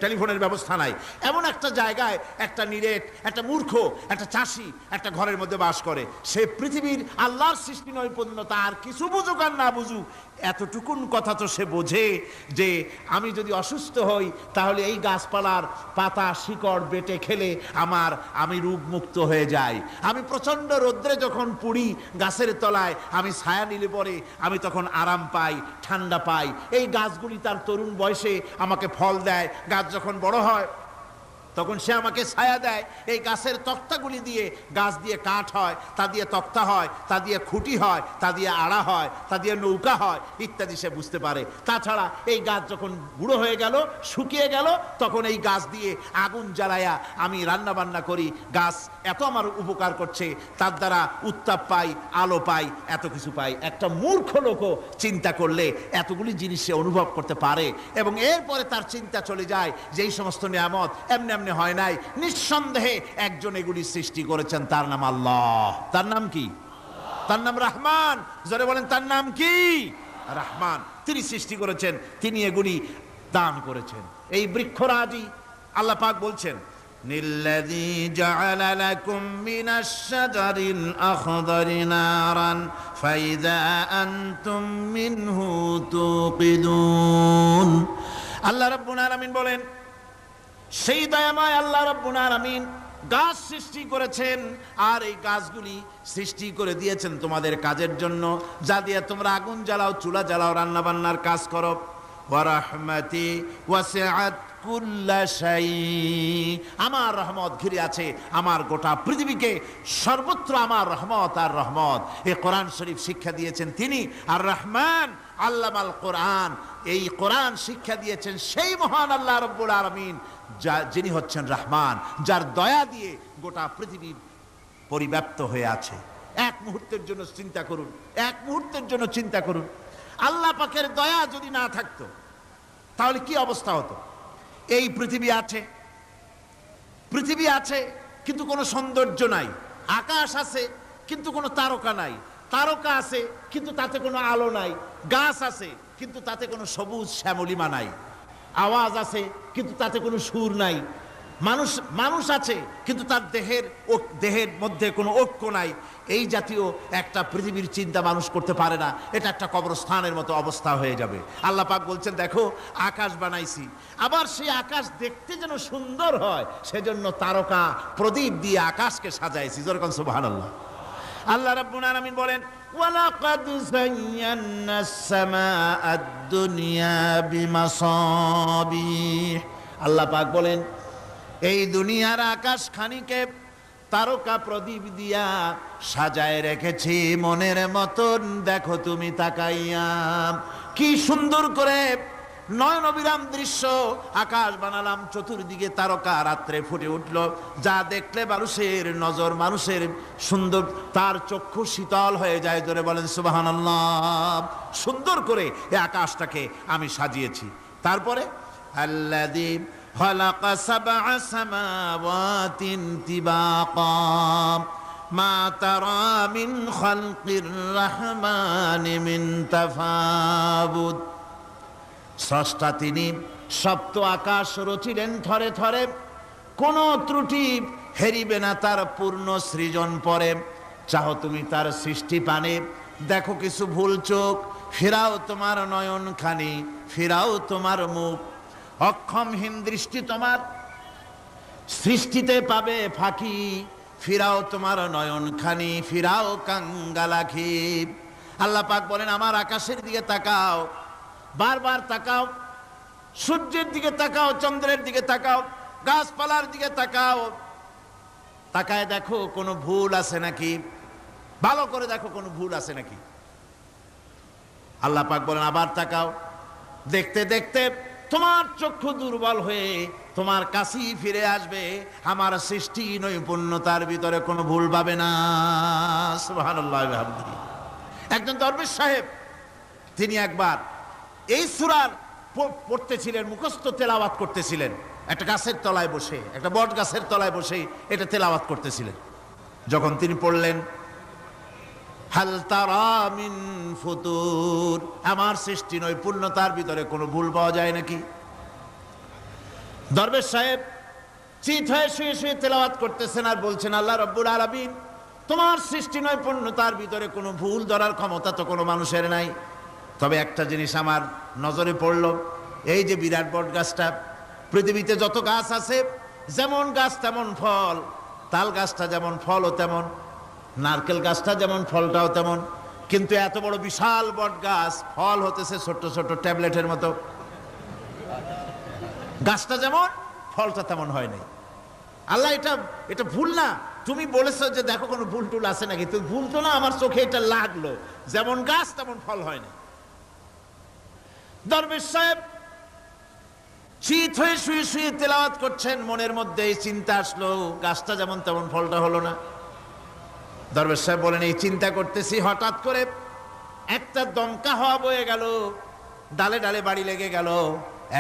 টেলিফোনের ব্যবস্থা নাই, এমন একটা জায়গায় একটা নিরেট, একটা মূর্খ, একটা চাষি একটা ঘরের মধ্যে বাস করে। সে পৃথিবীর আল্লাহর সৃষ্টি নৈপুণ্যতা আর কিছু বুঝুক আর না বুঝুক, এতটুকুন কথা তো সে বোঝে যে আমি যদি অসুস্থ হই তাহলে এই গাছপালার পাতা শিকড় বেটে খেলে আমি রোগমুক্ত হয়ে যাই। আমি প্রচণ্ড রৌদ্রে যখন পুড়ি গাছের তলায়, আমি ছায়া নিলে পরে আমি তখন আরাম পাই, ঠান্ডা পাই। এই গাছগুলি তার তরুণ বয়সে আমাকে ফল দেয়, গাছ যখন বড় হয় তখন সে আমাকে ছায়া দেয়। এই গাছের তক্তাগুলি দিয়ে, গাছ দিয়ে কাঠ হয়, তা দিয়ে তক্তা হয়, তা দিয়ে খুঁটি হয়, তা দিয়ে আড়া হয়, তা দিয়ে নৌকা হয় ইত্যাদি সে বুঝতে পারে। তাছাড়া এই গাছ যখন বুড়ো হয়ে গেল, শুকিয়ে গেল, তখন এই গাছ দিয়ে আগুন জ্বালায়া আমি রান্না বান্না করি। গাছ এত আমার উপকার করছে, তার দ্বারা উত্তাপ পাই, আলো পাই, এত কিছু পাই। একটা মূর্খ লোকও চিন্তা করলে এতগুলি জিনিস সে অনুভব করতে পারে এবং এরপরে তার চিন্তা চলে যায় যে এই সমস্ত নিয়ামত এমনি হয় নাই, নিঃসন্দেহে একজন এগুলি সৃষ্টি করেছেন, তার নাম আল্লাহ। তার নাম কি? তার নাম রহমান। যারা বলেন তার নাম কি? রহমান। তিনি সৃষ্টি করেছেন, তিনি এগুলি দান করেছেন। এই বৃক্ষরাজি আল্লাহ পাক বলছেন নিল্লাযী জাআলা লাকুম মিনাশ শাজারিল আখদারি নারান ফাইযা আনতুম মিনহু তুকিদুন। আল্লাহ রাব্বুল আলামিন বলেন, সেই দয়াময় আল্লাহ রাব্বুল আলামিন গাছ সৃষ্টি করেছেন, আর এই গাছগুলি সৃষ্টি করে দিয়েছেন তোমাদের কাজের জন্য, যা দিয়ে তোমরা আগুন জ্বালাও, চুলা জ্বালাও, রান্না বান্নার কাজ করো। ওয়া রাহমাতি ওয়াসিআত কুল্লা শাই, আমার রহমত ঘিরে আছে আমার গোটা পৃথিবীকে, সর্বত্র আমার রহমত আর রহমত। এই কোরআন শরীফ শিক্ষা দিয়েছেন তিনি, আর রহমান আল্লামাল কোরআন, এই কোরআন শিক্ষা দিয়েছেন সেই মহান আল্লাহ রাব্বুল আলামিন, যিনি হচ্ছেন রহমান, যার দয়া দিয়ে গোটা পৃথিবী পরিব্যাপ্ত হয়ে আছে। এক মুহূর্তের জন্য চিন্তা করুন, এক মুহূর্তের জন্য চিন্তা করুন, আল্লাহ পাকের দয়া যদি না থাকতো তাহলে কি অবস্থা হতো। এই পৃথিবী আছে, পৃথিবী আছে কিন্তু কোনো সৌন্দর্য নাই, আকাশ আছে কিন্তু কোনো তারকা নাই, তারকা আছে কিন্তু তাতে কোনো আলো নাই, গাছ আছে কিন্তু তাতে কোনো সবুজ শ্যামলিমা নাই, আওয়াজ আছে কিন্তু তাতে কোনো সুর নাই, মানুষ আছে কিন্তু তার দেহের মধ্যে কোনো ঐক্য নাই। এই জাতীয় একটা পৃথিবীর চিন্তা মানুষ করতে পারে না, এটা একটা কবরস্থানের মতো অবস্থা হয়ে যাবে। আল্লাহ পাক বলছেন, দেখো আকাশ বানাইছি, আবার সেই আকাশ দেখতে যেন সুন্দর হয় সেজন্য তারকা প্রদীপ দিয়ে আকাশকে সাজাইছি। যেরকম সুবহানাল্লাহ। আল্লাহ রাব্বুল আলামিন বলেন, ওয়ালাকাদ যায়্যানাস সামাআদ দুনিয়া বিমাসাবিহ। আল্লাহ পাক বলেন, এই দুনিয়ার আকাশ খানিকে তারকা প্রদীপ দিয়া সাজায় রেখেছি মনের মতন, দেখো তুমি তাকাইয়া কি সুন্দর করে নয়ন অবিরাম দৃশ্য আকাশ বানালাম, চতুর্দিকে তারকা রাত্রে ফুটে উঠল, যা দেখলে মানুষের নজর, মানুষের সুন্দর, তার চক্ষু শীতল হয়ে যায়। জোরে বলেন সুবহানাল্লাহ। সুন্দর করে এই আকাশটাকে আমি সাজিয়েছি। তারপরে আল্লাযী খালাকা সাবআ সামাওয়াতিন তিবাকা মা তারা মিন খালকির রহমানি মিন তাফাবুত। স্রষ্টা তিনি সপ্ত আকাশ রচিলেন থরে থরে, কোন ত্রুটি হেরিবে না তার পূর্ণ সৃজন পরে। চাহো তুমি তার সৃষ্টি পানে, দেখো কিছু ভুল চোখ, ফিরাও তোমার নয়ন খানি, ফিরাও তোমার মুখ। অক্ষমহীন দৃষ্টি তোমার সৃষ্টিতে পাবে ফাঁকি, ফিরাও তোমার নয়ন খানি, ফিরাও কাঙ্গালাখি। আল্লাহ পাক বলেন, আমার আকাশের দিকে তাকাও, বারবার তাকাও, সূর্যের দিকে তাকাও, চন্দ্রের দিকে তাকাও, গাছপালার দিকে তাকাও, তাকায় দেখো কোনো ভুল আছে নাকি, ভালো করে দেখো কোনো ভুল আছে নাকি। আল্লাহ পাক বলেন, আবার তাকাও, দেখতে দেখতে তোমার চক্ষু দুর্বল হয়ে তোমার কাছেই ফিরে আসবে, আমার সৃষ্টি নৈপুণ্যতার ভিতরে কোনো ভুল পাবে না। সুবহানাল্লাহ। একজন দরবেশ সাহেব, তিনি একবার এই সূরার পড়তেছিলেন, মুখস্থ তেলাওয়াত করতেছিলেন, একটা গাছের তলায় বসে, একটা বট গাছের তলায় বসে এটা তেলাওয়াত করতেছিলেন। যখন তিনি পড়লেন, হাল তারা মিন ফুতুর, আমার সৃষ্টি নৈপুণ্যতার ভিতরে কোনো ভুল পাওয়া যায় নাকি। দরবেশ সাহেব চিত হয়ে শুয়ে শুয়ে তেলাওয়াত করতেছেন আর বলছেন, আল্লাহ রাব্বুল আলামিন, তোমার সৃষ্টি নৈপুণ্যতার ভিতরে কোনো ভুল ধরার ক্ষমতা তো কোনো মানুষের নাই। তবে একটা জিনিস আমার নজরে পড়ল, এই যে বিরাট বট গাছটা, পৃথিবীতে যত গাছ আছে যেমন গাছ তেমন ফল, তাল গাছটা যেমন ফলও তেমন, নারকেল গাছটা যেমন ফলটাও তেমন, কিন্তু এত বড় বিশাল বট গাছ ফল হতেছে ছোট্ট ছোট্ট ট্যাবলেটের মতো। গাছটা যেমন ফলটা তেমন হয় নাই। আল্লাহ এটা ভুল না, তুমি বলেছো যে দেখো কোনো ভুল টুল আছে নাকি, তো ভুল তো না, আমার চোখে এটা লাগলো, যেমন গাছ তেমন ফল হয় না। দরবেশ সাহেব চিত হয়ে শুয়ে শুয়ে তেলাওয়াত করছেন, মনের মধ্যে এই চিন্তা আসলো, গাছটা যেমন তেমন ফলটা হলো না। দরবেশ সাহেব বলেন, এই চিন্তা করতেছি, হঠাৎ করে একটা দমকা হাওয়া বয়ে গেল, ডালে ডালে বাড়ি লেগে গেল,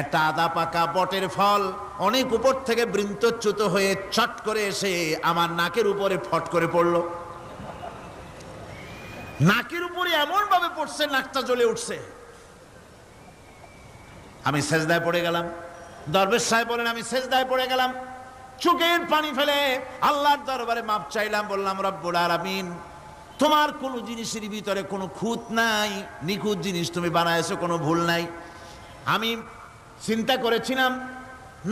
একটা আদা পাকা বটের ফল অনেক উপর থেকে বৃন্তচ্যুত হয়ে চট করে এসে আমার নাকের উপরে ফট করে পড়লো। নাকের উপরে এমন ভাবে পড়ছে, নাকটা জ্বলে উঠছে। আমি সেজদায় পড়ে গেলাম। দরবেশ সাহেব বলেন, আমি সেজদায় পড়ে গেলাম। চোখের পানি ফেলে আল্লাহর দরবারে মাপ চাইলাম, বললাম রব্বুল আলামিন, তোমার কোনো জিনিসের ভিতরে কোনো খুঁত নাই, নিখুঁত জিনিস তুমি বানাইছো, কোনো ভুল নাই। আমি চিন্তা করেছিলাম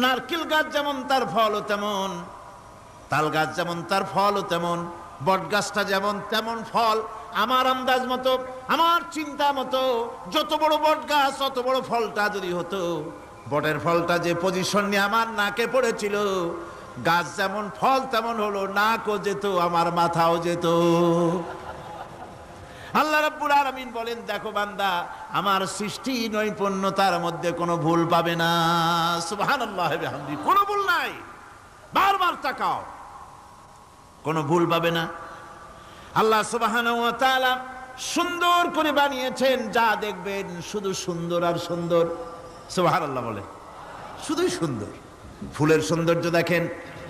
নারকেল গাছ যেমন তার ফলও তেমন, তাল গাছ যেমন তার ফলও তেমন, বট গাছটা যেমন তেমন ফল। আমার আন্দাজ মতো, আমার চিন্তা মতো, যত বড় বট গাছ অত বড় ফলটা যদি হতো, বটের ফলটা যে পজিশন নিয়ে আমার নাকে পড়েছিল, গাছ যেমন ফল তেমন হলো, নাকও যেত, আমার মাথাও যেত। আল্লাহ রাব্বুল আলামিন বলেন, দেখো বান্দা, আমার সৃষ্টি নৈপুণ্যতার মধ্যে কোনো ভুল পাবে না। সুবহানাল্লাহ বিহামদি, কোনো ভুল নাই। বারবার তাকাও, কোনো ভুল পাবে না। আল্লাহ সুবহানাহু ওয়া তাআলা সুন্দর করে বানিয়েছেন, যা দেখবেন শুধু সুন্দর আর সুন্দর। সুবহানাল্লাহ বলে, শুধুই সুন্দর। ফুলের সৌন্দর্য দেখেন,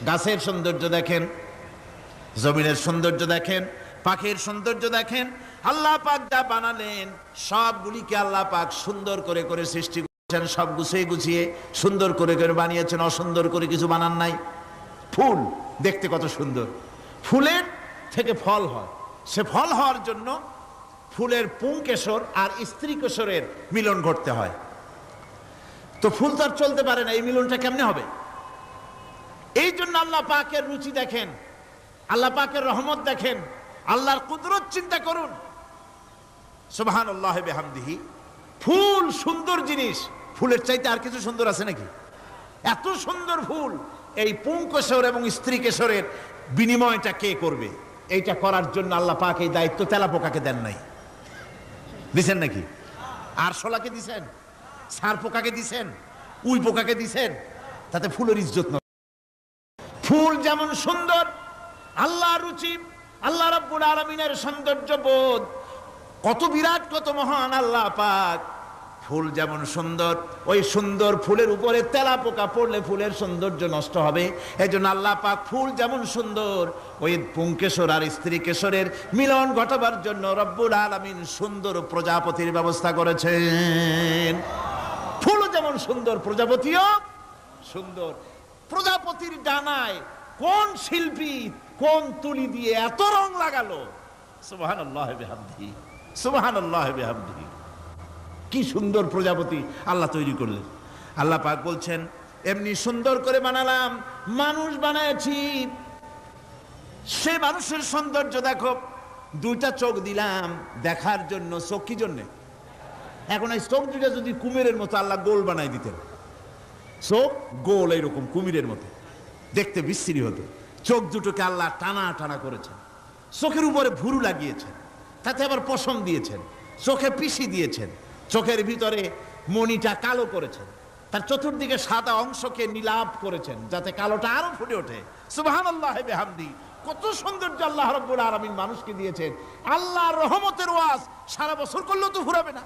গাছের সৌন্দর্য দেখেন, জমিনের সৌন্দর্য দেখেন, পাখির সৌন্দর্য দেখেন। আল্লাহ পাক যা বানালেন সবগুলিকে আল্লাহ পাক সুন্দর করে করে সৃষ্টি করেছেন, সব গুছিয়ে গুছিয়ে সুন্দর করে করে বানিয়েছেন, অসুন্দর করে কিছু বানান নাই। ফুল দেখতে কত সুন্দর, ফুলের থেকে ফল হয়, সে ফল হওয়ার জন্য ফুলের পুংকেশর আর স্ত্রী কেশরের মিলন ঘটতে হয়। তো ফুল তো আর চলতে পারে না, এই মিলনটা কেমনে হবে? এই জন্য আল্লাহ পাকের রুচি দেখেন, আল্লাহ পাকের রহমত দেখেন, আল্লাহর কুদরত চিন্তা করুন। সুবহানাল্লাহ বিহামদিহি। ফুল সুন্দর জিনিস, ফুলের চাইতে আর কিছু সুন্দর আছে নাকি? এত সুন্দর ফুল, এই পুংকেশর এবং স্ত্রী কেশরের বিনিময়টা কে করবে? এইটা করার জন্য আল্লাহ পাক এই দায়িত্ব তেলাপোকাকে দেন নাই, দিছেন নাকি? আরশোলাকে দিছেন, সার পোকাকে দিছেন, উই পোকাকে দিছেন, তাতে ফুলের ইজ্জত নয়। ফুল যেমন সুন্দর, আল্লাহর রুচি, আল্লাহ রাব্বুল আলামিনের সৌন্দর্য বোধ কত বিরাট, কত মহান আল্লাহ পাক। ফুল যেমন সুন্দর, ওই সুন্দর ফুলের উপরে তেলাপোকা পড়লে ফুলের সৌন্দর্য নষ্ট হবে। এজন্য আল্লাহ পাক ফুল যেমন সুন্দর, ওই পুংকেশর আর স্ত্রী কেশরের মিলন ঘটাবার জন্য রব্বুল আলামিন সুন্দর প্রজাপতির ব্যবস্থা করেছেন। ফুলও যেমন সুন্দর, প্রজাপতিও সুন্দর। প্রজাপতির ডানায় কোন শিল্পী কোন তুলি দিয়ে এত রং লাগালো! সুবহানাল্লাহ বিহামদিহি, সুবহানাল্লাহ বিহামদিহি। কি সুন্দর প্রজাপতি আল্লাহ তৈরি করলেন। আল্লাহ পাক বলছেন, এমনি সুন্দর করে বানালাম, মানুষ বানাইছি, সে মানুষের সৌন্দর্য দেখো। দুইটা চোখ দিলাম দেখার জন্য। চোখ কি জন্যে? এখন এই চোখ দুইটা যদি কুমিরের মতো আল্লাহ গোল বানাই দিতেন, চোখ গোল এইরকম কুমিরের মতো দেখতে বিশ্রী হতো। চোখ দুটোকে আল্লাহ টানা টানা করেছেন, চোখের উপরে ভুরু লাগিয়েছেন, তাতে আবার পশম দিয়েছেন, চোখে পিসি দিয়েছেন, চোখের ভিতরে মণিটা কালো করেছেন, তার চতুর্দিকে সাদা অংশকে নীলাভ করেছেন যাতে কালোটা আরো ফুটে ওঠে। সুবহানাল্লাহ বিহামদি। কত সৌন্দর্য আল্লাহ রাব্বুল আলামিন মানুষকে দিয়েছেন। আল্লাহর রহমতের ওয়াজ সারা বছর করলেও তো ফুরাবে না,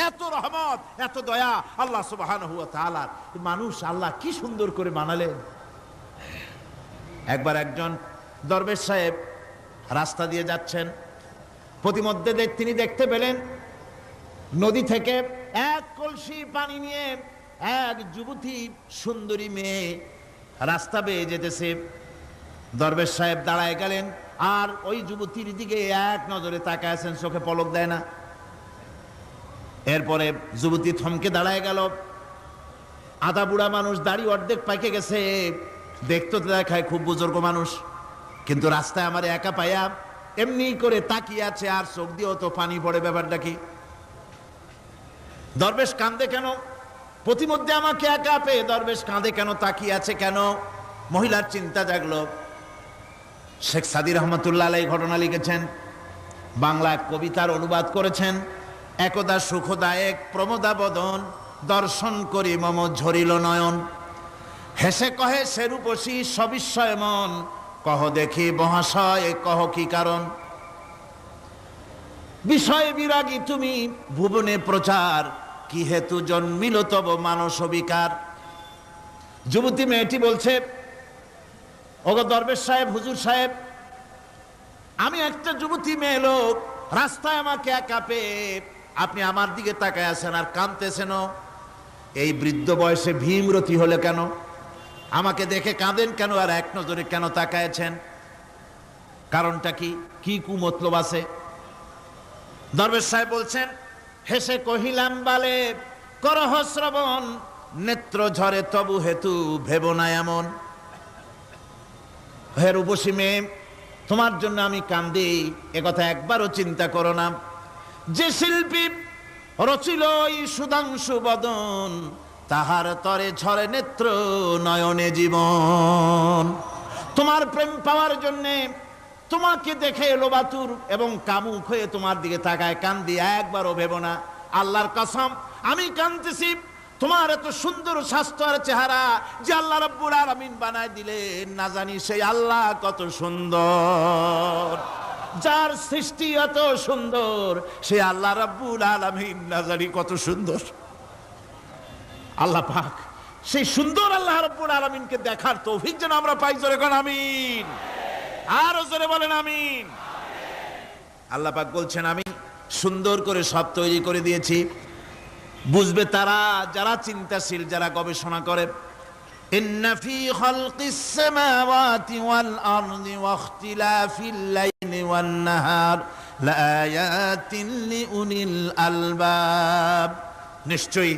এত রহমত, এত দয়া আল্লাহ সুবহানাহু ওয়া তাআলার। মানুষ আল্লাহ কি সুন্দর করে বানালেন। একবার একজন দরবেশ সাহেব রাস্তা দিয়ে যাচ্ছেন, প্রতিমধ্যে তিনি দেখতে পেলেন নদী থেকে এক কলসি পানি নিয়ে এক যুবতী সুন্দরী মেয়ে রাস্তা বেয়ে যেতেছে। দরবেশ সাহেব দাঁড়ায় গেলেন আর ওই যুবতীর দিকে এক নজরে তাকায় আছেন, চোখে পলক দেয় না। এরপরে যুবতী থমকে দাঁড়ায় গেল। আধা বুড়া মানুষ, দাড়ি অর্ধেক পাইকে গেছে, দেখতে তো দেখায় খুব বুজুর্গ মানুষ, কিন্তু রাস্তায় আমার একা পাইয়া এমনি করে তাকিয়ে আছে আর চোখ দিয়েও তো পানি পড়ে। ব্যাপারটা কি? দরবেশ কাঁদে কেন? প্রতিমধ্যে আমাকে একা পেয়ে দরবেশ কাঁদে কেন, তাকিয়ে আছে কেন? মহিলার চিন্তা জাগলো। শেখ সাদী রহমতুল্লাহ আলাইহি ঘটনা লিখেছেন, বাংলা কবিতার অনুবাদ করেছেন। একদা সুখদায়ক প্রমোদা বদন, দর্শন করি মম ঝরিল নয়ন। হেসে কহে সেরূপসী সবিস্ময় মন, কহ দেখি মহাশয় কহ কি কারণ। বিষয় বিরাগী তুমি ভুবনে প্রচার, কি হেতু জন্মিল তব মানস বিকার। যুবতী মেয়েটি বলছে, ওগো দরবেশ সাহেব, হুজুর সাহেব, আমি একটা যুবতী মেয়ে লোক, রাস্তায় আমাকে একা পেয়ে আপনি আমার দিকে তাকায় আছেন আর কাঁদতেছেন। এই বৃদ্ধ বয়সে ভীমরতি হলে কেন? আমাকে দেখে কাঁদেন কেন আর এক নজরে কেন তাকায়েছেন? কারণটা কি? কি কুমতলব আছে? দরবেশ সাহেব বলছেন, হেসে কহিলাম বালে করহ শ্রবণ, নেত্র ঝরে তবু হেতু ভেব না এমন। হে রূপসী মেয়ে, তোমার জন্য আমি কান্দি, একথা একবারও চিন্তা করো না। যে শিল্পী রচিল এই সুধাংশু বদন, তাহার তরে ঝরে নেত্র নয়নে জীবন। তোমার প্রেম পাওয়ার জন্যে, তোমাকে দেখে লোবাতুর এবং কামুক হয়ে তোমার দিকে তাকায় কান্দি, একবারও ভেব না। আল্লাহর কসম, আমি কাঁদতেছি তোমার এত সুন্দর স্বাস্থ্য আর চেহারা যে আল্লাহ রাব্বুল আলামিন বানায় দিলেন, না জানি সেই আল্লাহ কত সুন্দর। যার সৃষ্টি এত সুন্দর সে আল্লাহ রাব্বুল আলামিন না জানি কত সুন্দর। আল্লাহ পাক সেই সুন্দর আল্লাহ রাব্বুল আলামিনকে দেখার তৌফিক যেন আমরা পাই। জোরে কোন আমিন, আরো জোরে বলেন আমিন। আল্লাহ পাক বলছেন, আমি সুন্দর করে সব তৈরি করে দিয়েছি। বুঝবে তারা যারা চিন্তাশীল, যারা গবেষণা করে। ইন্না ফি খালকিস সামাওয়াতি ওয়াল আরদি ওয়া ইখতিলাফিল লাইলি ওয়ান নাহার লাআয়াতিন লিউলিল আলবাব। নিশ্চয়ই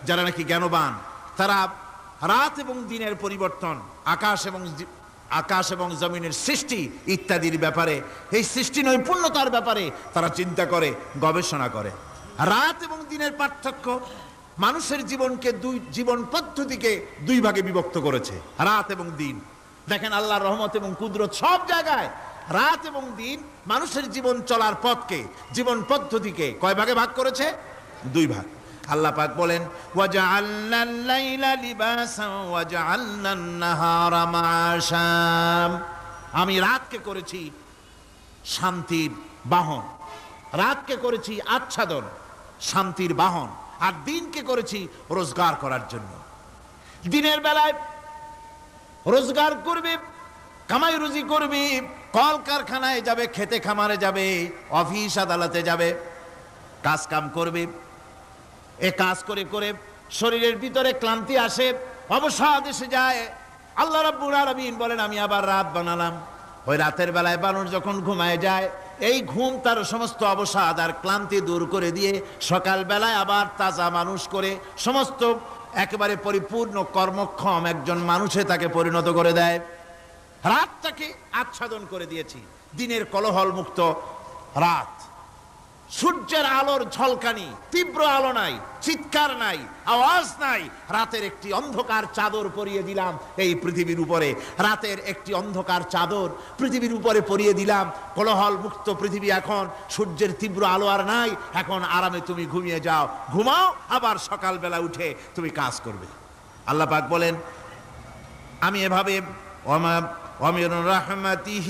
যারা নাকি জ্ঞানবান, তারা রাত এবং দিনের পরিবর্তন, আকাশ এবং জমিনের সৃষ্টি ইত্যাদির ব্যাপারে, এই সৃষ্টি নৈপুণ্যতার ব্যাপারে তারা চিন্তা করে, গবেষণা করে। রাত এবং দিনের পার্থক্য মানুষের জীবনকে জীবন পদ্ধতিকে দুই ভাগে বিভক্ত করেছে, রাত এবং দিন। দেখেন আল্লাহর রহমত এবং কুদরত সব জায়গায়। রাত এবং দিন মানুষের জীবন চলার পথকে, জীবন পদ্ধতিকে কয় ভাগে ভাগ করেছে? দুই ভাগ। আল্লাহ পাক বলেন, ওয়াজআলনাল লাইলা লিবাসান ওয়াজআলনান নাহারা মাআশা। আমি রাতকে করেছি শান্তির বাহন, রাতকে করেছি আচ্ছাদন, শান্তির বাহন, আর দিনকে করেছি রোজগার করার জন্য। দিনের বেলায় রোজগার করবে, কামাই রুজি করবে, কল কারখানায় যাবে, খেতে খামারে যাবে, অফিস আদালতে যাবে, কাজ কাম করবে। এ কাজ করে করে শরীরের ভিতরে ক্লান্তি আসে, অবসাদ এসে যায়। আল্লাহ রাব্বুল আলামিন বলেন, আমি আবার রাত বানালাম। ওই রাতের বেলায় মানুষ যখন ঘুমায় যায়, এই ঘুম তার সমস্ত অবসাদ আর ক্লান্তি দূর করে দিয়ে সকাল বেলায় আবার তাজা মানুষ করে, সমস্ত একেবারে পরিপূর্ণ কর্মক্ষম একজন মানুষে তাকে পরিণত করে দেয়। রাতটাকে আচ্ছাদন করে দিয়েছি, দিনের কোলাহল মুক্ত রাত। সূর্যের আলোর ঝলকানি, তীব্র আলো নাই, চিৎকার নাই, আওয়াজ নাই। রাতের একটি অন্ধকার চাদর পরিয়ে দিলাম এই পৃথিবীর উপরে। রাতের একটি অন্ধকার চাদর পৃথিবীর উপরে পরিয়ে দিলাম। কোলাহল মুক্ত পৃথিবী এখন, সূর্যের তীব্র আলো আর নাই। এখন আরামে তুমি ঘুমিয়ে যাও, ঘুমাও, আবার সকালবেলা উঠে তুমি কাজ করবে। আল্লাহ পাক বলেন, আমি এভাবে ومن رحمته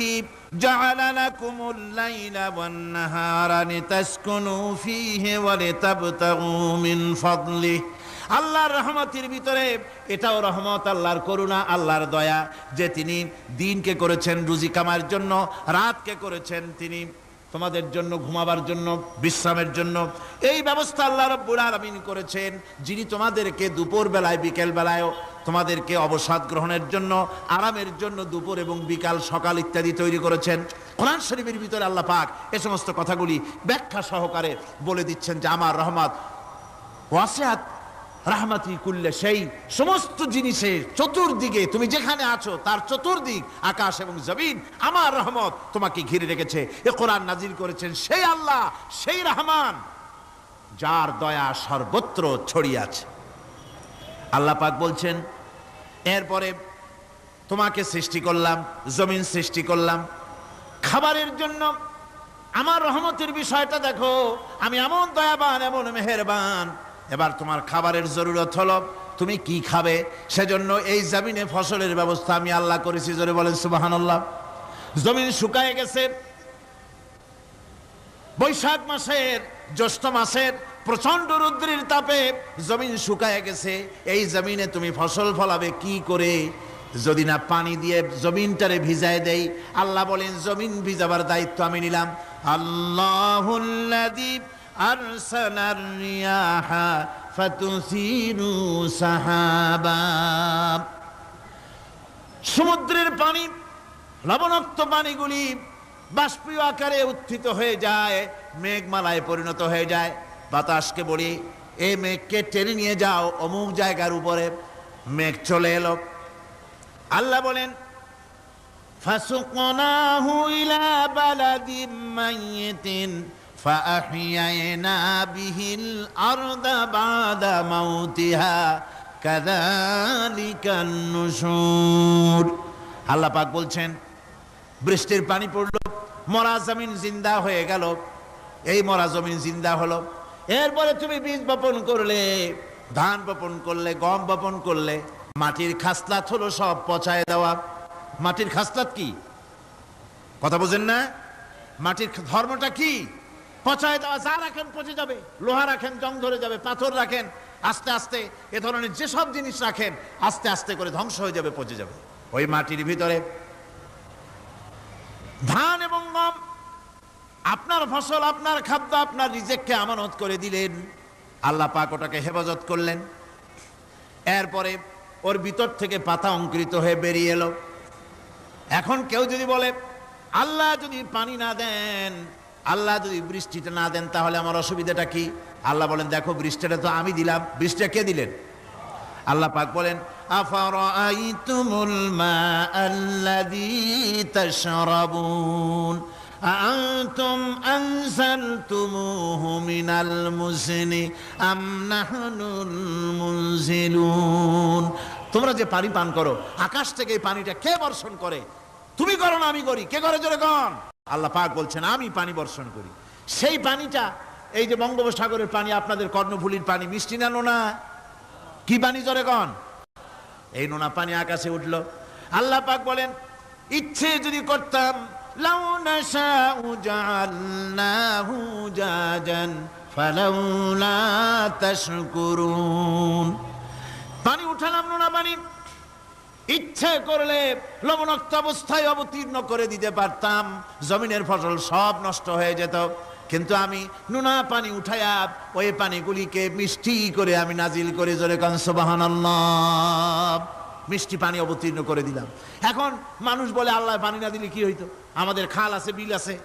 جعل لكم الليل والنهار لتسكنوا فيه ولتبتغوا من فضله। আল্লাহর রহমতের ভিতরে এটাও রহমত, আল্লাহর করুণা, আল্লাহর দয়া যে তিনি দিনকে করেছেন রুজি কামার জন্য, রাতকে করেছেন তিনি তোমাদের জন্য ঘুমাবার জন্য, বিশ্রামের জন্য। এই ব্যবস্থা আল্লাহ রাব্বুল আলামিন করেছেন, যিনি তোমাদেরকে দুপুর বেলায়, বিকেল বেলায়ও তোমাদেরকে অবসাদ গ্রহণের জন্য, আরামের জন্য দুপুর এবং বিকাল, সকাল ইত্যাদি তৈরি করেছেন। কোরআন শরীফের ভিতরে আল্লাহ পাক এই সমস্ত কথাগুলি ব্যাখ্যা সহকারে বলে দিচ্ছেন যে আমার রহমত ওয়াসিআত রাহমাতি কুল্লে সেই সমস্ত জিনিসের চতুর্দিকে, তুমি যেখানে আছো তার চতুর্দিক, আকাশ এবং জমিন, আমার রহমত তোমাকে ঘিরে রেখেছে। এ কোরআন নাজিল করেছেন সেই আল্লাহ, সেই রহমান, যার দয়া সর্বত্র ছড়িয়ে আছে। আল্লাহ পাক বলছেন, এরপরে তোমাকে সৃষ্টি করলাম, জমিন সৃষ্টি করলাম খাবারের জন্য। আমার রহমতের বিষয়টা দেখো, আমি এমন দয়াবান, এমন মেহেরবান। এবার তোমার খাবারের জরুরত হলো, তুমি কি খাবে? সেজন্য এই জমিনে ফসলের ব্যবস্থা আমি আল্লাহ করেছি। জোরে বলেন সুবহানাল্লাহ। জমিন শুকায় গেছে, বৈশাখ মাসের, জ্যৈষ্ঠ মাসের প্রচন্ড রৌদ্রের তাপে জমিন শুকায় গেছে। এই জমিনে তুমি ফসল ফলাবে কি করে? যদি না পানি দিয়ে জমিনটারে ভিজায় দেই। আল্লাহ বলেন, জমিন ভিজাবার দায়িত্ব আমি নিলাম। আল্লাহুল্লাযী আরসালার রিয়াহা ফাতুসিরু সাহাবা। সমুদ্রের পানি, লবণাক্ত পানিগুলি বাষ্পীয় আকারে উত্থিত হয়ে যায়, মেঘমালায় পরিণত হয়ে যায়। বাতাসকে বলি, এই মেঘকে টেনে নিয়ে যাও অমুক জায়গার উপরে। মেঘ চলে এলো। আল্লাহ বলেন ফাসুকনাহু ইলা বালাদিম মাইয়িতিন ফাআহইয়ানা বিহিল আরদা বাদা মাউতিহা কাযালিকান নুশুর। আল্লাহ পাক বলছেন, বৃষ্টির পানি পড়লো, মরা জমিন জিন্দা হয়ে গেল। এই মরা জমিন জিন্দা হলো। এরপরে তুমি বীজ বপন করলে, ধান বপন করলে, গম বপন করলে, মাটির খাসলাত হলো সব পচায় দেওয়া। মাটির খাসলাত কি? কথা বোঝেন না? মাটির ধর্মটা কি? পচায় দেওয়া। যা রাখেন পচে যাবে, লোহা রাখেন জং ধরে যাবে, পাথর রাখেন আস্তে আস্তে, এ ধরনের যেসব জিনিস রাখেন আস্তে আস্তে করে ধ্বংস হয়ে যাবে, পচে যাবে। ওই মাটির ভিতরে ধান এবং গম, আপনার ফসল, আপনার খাদ্য, আপনার রিজেককে আমানত করে দিলেন। আল্লাহ পাক ওটাকে হেফাজত করলেন। এরপরে ওর ভিতর থেকে পাতা অঙ্কুরিত হয়ে বেরিয়ে এলো। এখন কেউ যদি বলে আল্লাহ যদি পানি না দেন, আল্লাহ যদি বৃষ্টিটা না দেন, তাহলে আমার অসুবিধাটা কি? আল্লাহ বলেন, দেখো বৃষ্টিটা তো আমি দিলাম। বৃষ্টিটা কে দিলেন? আল্লাহ পাক বলেন আফারাআইতুমুল মাআল্লাযী তাশরাবুন আআনতুম আনজালতুমুহু মিনাল মুজনি আম নাহনুল মুনজিলুন। তোমরা যে পানি পান করো, আকাশ থেকে এই পানিটা কে বর্ষণ করে? তুমি করো না আমি করি? কে করে জোরে কন? আল্লাহ পাক বলছেন আমি পানি বর্ষণ করি। সেই পানিটা, এই যে বঙ্গোপসাগরের পানি, আপনাদের কর্ণফুলীর পানি, মিষ্টি না নোনা? কি পানি জোরে কন? এই নোনা পানি আকাশে উঠলো। আল্লাহ পাক বলেন ইচ্ছে যদি করতাম লাউ নাশাউ জাআলনাহু জাজান ফালাউলা তাশকুরুন। পানি উঠালাম, নোনা পানি, ইচ্ছে করলে লবণাক্ত অবস্থায় অবতীর্ণ করে দিতে পারতাম, জমিনের ফসল সব নষ্ট হয়ে যেত। কিন্তু আমি নোনা পানি উঠায়া ওই পানিগুলিকে মিষ্টি করে আমি নাজিল করে, জোরে কান সুবহানাল্লাহ, মিষ্টি পানি অবতীর্ণ করে দিলাম। এখন মানুষ বলে আল্লাহ পানি না দিলে কি হইতো? আমাদের খাল আছে, বিল আছে,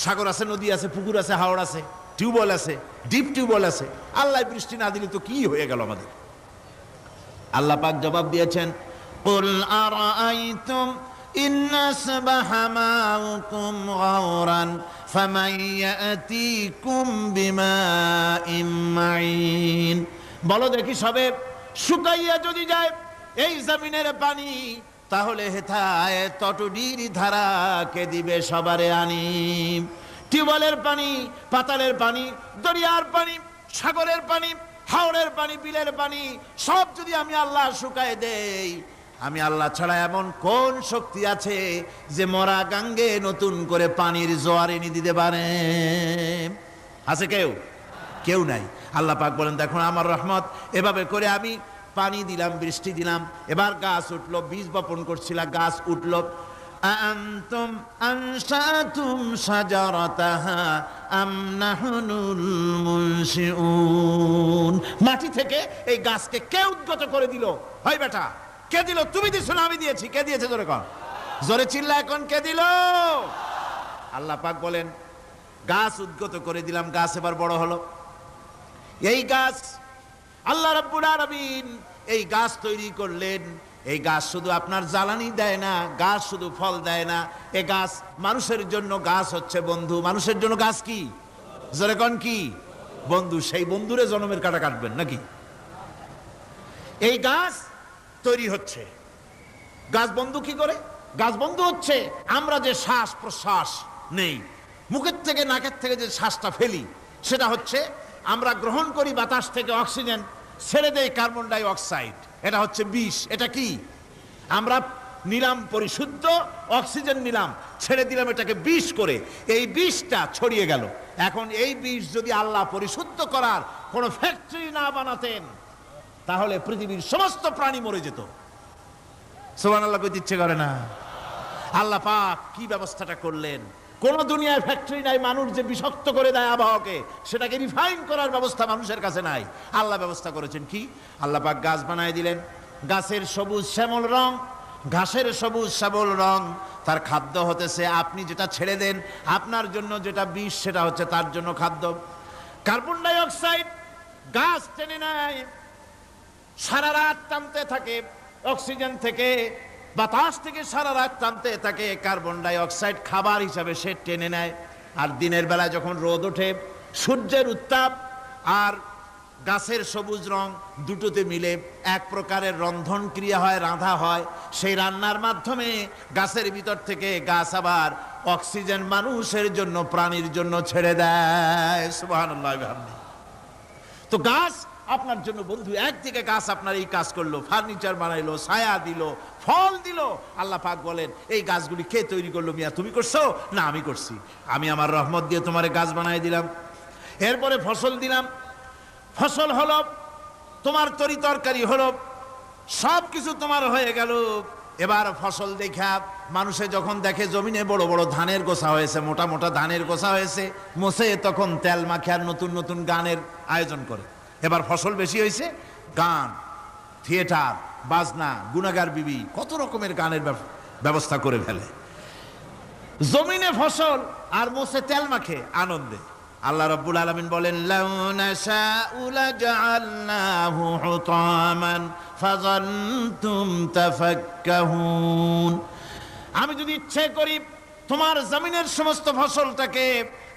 সাগর আছে, নদী আছে, পুকুর আছে, হাওড় আছে, টিউবওয়েল আছে, ডিপ টিউবওয়েল আছে। আল্লাহ বৃষ্টি না দিলে তো কি হয়ে গেল আমাদের? আল্লাহ পাক জবাব দিয়েছেন কুল আরাআইতুম ইন আসবাহা মাউকুম গাওরান ফামান ইয়াতিকুম বিমাইন মাইন। বলো দেখি, সবে শুকাইয়া যদি যায় এই জমিনের পানি, তাহলে হেথায় তটডির ধারা কে দিবে সবারে আনি? টিউবওয়েলের পানি, পাতালের পানি, দরিয়ার পানি, সাগরের পানি, হাওড়ের পানি, বিলের পানি, সব যদি আমি আল্লাহ শুকায় দেই, আমি আল্লাহ ছাড়া এমন কোন শক্তি আছে যে মরা গাঙ্গে নতুন করে পানির জোয়ার এনে দিতে পারে? আছে কেউ? কেউ নাই। আল্লাহ পাক বলেন দেখুন আমার রহমত, এভাবে করে আমি পানি দিলাম, বৃষ্টি দিলাম, এবার গাছ উঠলো। বীজ বপন করছিলাম, গাছ উঠলো। আনতুম আনশাতুম শাজারাতাহা আম নাহনুল মুনশিউন। মাটি থেকে এই গাছকে কে উদ্গত করে দিল? হয় বেটা, কে দিল? তুমি দিছো না আমি দিয়েছি? কে দিয়েছে জোরে কর, জোরে চিল্লা এখন, কে দিল? আল্লাহ পাক বলেন গাছ উদ্গত করে দিলাম, গাছ এবার বড় হলো। এই গাছ আল্লাহ রাব্বুল আলামিন এই গাছ তৈরি করলেন। এই গাছ শুধু আপনার জ্বালানি দেয় না, গাছ শুধু ফল দেয় না, এই গাছ মানুষের জন্য, গাছ হচ্ছে বন্ধু। মানুষের জন্য গাছ কি? জোরে কোন কি? বন্ধু। সেই বন্ধুরে জন্মের কাটা কাটবেন নাকি? এই গাছ তৈরি হচ্ছে। গাছ বন্ধু কি করে? গাছ বন্ধু হচ্ছে আমরা যে শ্বাস প্রশ্বাস নেই, মুখের থেকে নাকের থেকে যে শ্বাসটা ফেলি, সেটা হচ্ছে আমরা গ্রহণ করি বাতাস থেকে অক্সিজেন, ছেড়ে দেয় কার্বন ডাই অক্সাইড। এটা হচ্ছে বিষ। এটা কি? আমরা নিলাম পরিশুদ্ধ অক্সিজেন, নিলাম, ছেড়ে দিলাম এটাকে বিষ করে, এই বিষটা ছড়িয়ে গেল। এখন এই বিষ যদি আল্লাহ পরিশুদ্ধ করার কোন ফ্যাক্টরি না বানাতেন, তাহলে পৃথিবীর সমস্ত প্রাণী মরে যেত। সুবহানাল্লাহ কইতে ইচ্ছে করে না? আল্লাহ পাক কি ব্যবস্থাটা করলেন! কোন দুনিয়ায় ফ্যাক্টরি নাই মানুষ যে বিষাক্ত করে দেয় আবহাওয়াকে, সেটাকে রিফাইন করার ব্যবস্থা মানুষের কাছে নাই। আল্লাহ ব্যবস্থা করেছেন কি? আল্লাহ পাক গাছ বানায় দিলেন, গাছের সবুজ শ্যামল রং, ঘাসের সবুজ শ্যামল রং, তার খাদ্য হতেছে আপনি যেটা ছেড়ে দেন, আপনার জন্য যেটা বিষ সেটা হচ্ছে তার জন্য খাদ্য। কার্বন ডাই অক্সাইড গাছ টেনে নেয়, সারা রাত টানতে থাকে, অক্সিজেন থেকে বাতাস থেকে সারা রাত টানতে থাকে, কার্বন ডাই অক্সাইড খাবার হিসাবে সে টেনে নেয়। আর দিনের বেলায় যখন রোদ ওঠে, সূর্যের উত্তাপ আর গাছের সবুজ রং দুটোতে মিলে এক প্রকারের রন্ধন ক্রিয়া হয়, রাঁধা হয়। সেই রান্নার মাধ্যমে গাছের ভিতর থেকে গাছ আবার অক্সিজেন মানুষের জন্য, প্রাণীর জন্য ছেড়ে দেয়। সুবহানাল্লাহ। তো গাছ আপনার জন্য বন্ধু, একদিকে গাছ আপনার এই কাজ করলো, ফার্নিচার বানাইলো, ছায়া দিল, ফল দিল। আল্লাহ পাক বলেন এই গাছগুলি কে তৈরি করলো? মিয়া তুমি করছো? না আমি করছি। আমি আমার রহমত দিয়ে তোমার গাছ বানাই দিলাম। এরপরে ফসল দিলাম, ফসল হলো, তোমার তরি তরকারি হলো, সব কিছু তোমার হয়ে গেল। এবার ফসল দেখা মানুষে যখন দেখে জমিনে বড় বড় ধানের গোছা হয়েছে, মোটা মোটা ধানের গোছা হয়েছে, মোছে তখন তেল মাখে আর নতুন নতুন গানের আয়োজন করে। এবার ফসল বেশি হয়েছে, গান, থিয়েটার, বাজনা, গুনাগার বিবি, কত রকমের গানের ব্যবস্থা করে ফেলে। জমিনে ফসল আর মোছে তেল মাখে আনন্দে। আল্লাহ রাব্বুল আলামিন বলেন লাউ নাশাউ লাজআলনাহু হুতামান ফাযানতুম তাফাক্কাহুন। আমি যদি ইচ্ছে করি তোমার জমিনের সমস্ত ফসলটাকে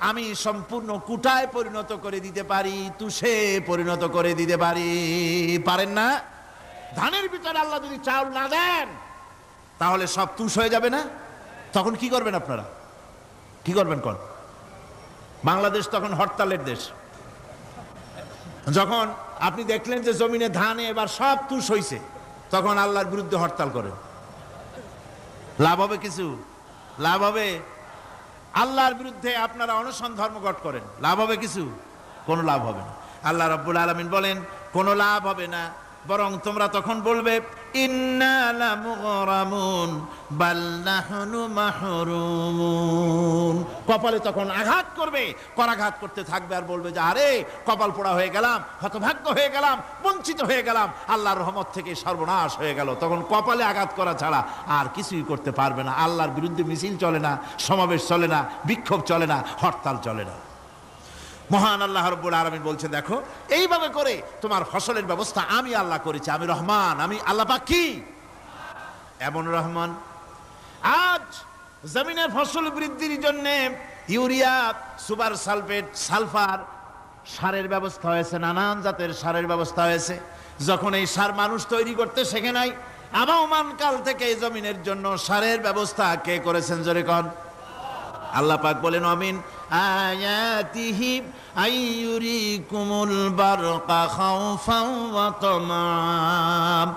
আমি সম্পূর্ণ কুটায় পরিণত করে দিতে পারি, তুষে পরিণত করে দিতে পারি। পারেন না? ধানের ভিতরে আল্লাহ যদি চাউল না দেন তাহলে সব তুষ হয়ে যাবে না? তখন কি করবেন আপনারা? কি করবেন? কোন বাংলাদেশ তখন হরতালের দেশ। যখন আপনি দেখলেন যে জমিনে ধানে এবার সব তুষ হইছে, তখন আল্লাহর বিরুদ্ধে হরতাল করেন। লাভ হবে কিছু? লাভ হবে? আল্লাহর বিরুদ্ধে আপনারা অনশন ধর্মঘট করেন, লাভ হবে কিছু? কোনো লাভ হবে না। আল্লাহ রাব্বুল আলামিন বলেন কোনো লাভ হবে না, বরং তোমরা তখন বলবে ইন্না লামুগরামুন বাল নাহনু মাহরুমুন। কপালে তখন আঘাত করবে, করাঘাত করতে থাকবে আর বলবে যে আরে কপাল পোড়া হয়ে গেলাম, হতভাগ্য হয়ে গেলাম, বঞ্চিত হয়ে গেলাম, আল্লাহর রহমত থেকে সর্বনাশ হয়ে গেল। তখন কপালে আঘাত করা ছাড়া আর কিছুই করতে পারবে না। আল্লাহর বিরুদ্ধে মিছিল চলে না, সমাবেশ চলে না, বিক্ষোভ চলে না, হরতাল চলে না। মহান আল্লাহ রাব্বুল আলামিন বলছে দেখো এইভাবে করে তোমার ফসলের ব্যবস্থা আমি আল্লাহ করেছি। আমি রহমান, আমি আল্লাহ পাক কি এমন রহমান। আজ জমিনের ফসল বৃদ্ধির জন্য ইউরিয়া, সুপার সালফেট, সালফার সারের ব্যবস্থা হয়েছে, নানান জাতের সারের ব্যবস্থা হয়েছে। যখন এই সার মানুষ তৈরি করতে শেখে নাই, আবহমান কাল থেকে এই জমিনের জন্য সারের ব্যবস্থা কে করেছেন? জোরে কোন? আল্লাহ পাক বলেন আমিন আয়াতিহি আইয়ুরিকুমুল বারকা খাউফান ওয়া তামাম।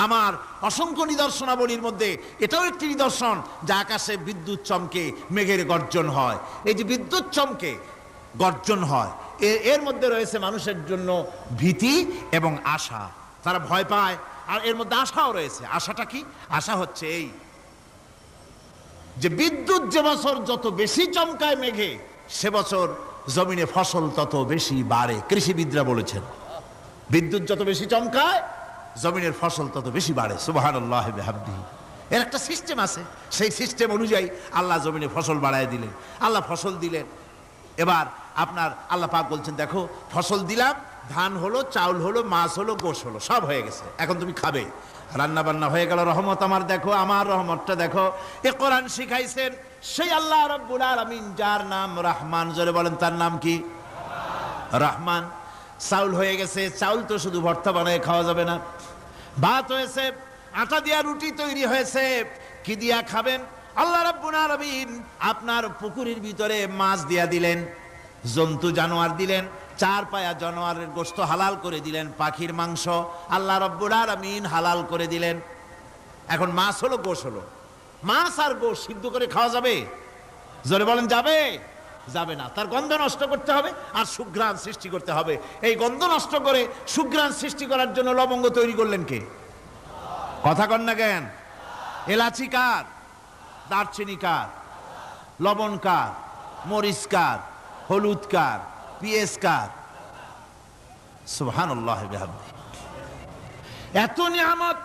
আমার অসংখ্য নিদর্শনাবলীর মধ্যে এটাও একটি নিদর্শন যে আকাশে বিদ্যুৎ চমকে মেঘের গর্জন হয়। এই যে বিদ্যুৎ চমকে গর্জন হয়, এর মধ্যে রয়েছে মানুষের জন্য ভীতি এবং আশা। তারা ভয় পায়, আর এর মধ্যে আশাও রয়েছে। আশাটা কি? আশা হচ্ছে এই যে বিদ্যুৎ যে বছর যত বেশি চমকায় মেঘে, সে বছর জমিনে ফসল তত বেশি বাড়ে। কৃষিবিদরা বলেছেন বিদ্যুৎ যত বেশি চমকায় জমিনের ফসল তত বেশি বাড়ে। সুবহানাল্লাহ ওয়া বিহামদিহি। এর একটা সিস্টেম আছে, সেই সিস্টেম অনুযায়ী আল্লাহ জমিনে ফসল বাড়ায় দিলেন। আল্লাহ ফসল দিলেন। এবার আপনার আল্লাহ পাক বলছেন দেখো ফসল দিলাম, ধান হলো, চাউল হলো, মাছ হলো, গোশ হলো, সব হয়ে গেছে, এখন তুমি খাবে। রান্না বান্না হয়ে গেল, রহমত আমার দেখো, আমার রহমতটা দেখো। এ কোরআন শিখাইছেন সেই আল্লাহ রাব্বুল আলামিন যার নাম রহমান। জোরে বলেন তার নাম কি? রহমান। চাউল হয়ে গেছে, চাউল তো শুধু ভর্তা বানায় খাওয়া যাবে না, ভাত হয়েছে, আটা দিয়া রুটি তৈরি হয়েছে, কি দিয়া খাবেন? আল্লাহ রাব্বুল আলামিন আপনার পুকুরের ভিতরে মাছ দিয়া দিলেন, জন্তু জানোয়ার দিলেন, চার পায়া জানোয়ারের গোশত হালাল করে দিলেন, পাখির মাংস আল্লাহ রাব্বুল আলামিন হালাল করে দিলেন। এখন মাছ হলো, গোশ হলো, মাছ আর গোশ সিদ্ধ করে খাওয়া যাবে? জোরে বলেন যাবে? যাবে না। তার গন্ধ নষ্ট করতে হবে আর সুঘ্রাণ সৃষ্টি করতে হবে। এই গন্ধ নষ্ট করে সুঘ্রাণ সৃষ্টি করার জন্য লবঙ্গ তৈরি করলেন কে? কথা কন না কেন? এলাচি কার? দারচিনি কার? লবণ কার, মরিচ কার, হলুদ কার, পেঁয়াজ কার? সুবহানাল্লাহ বিহামদিহি। এত নিয়ামত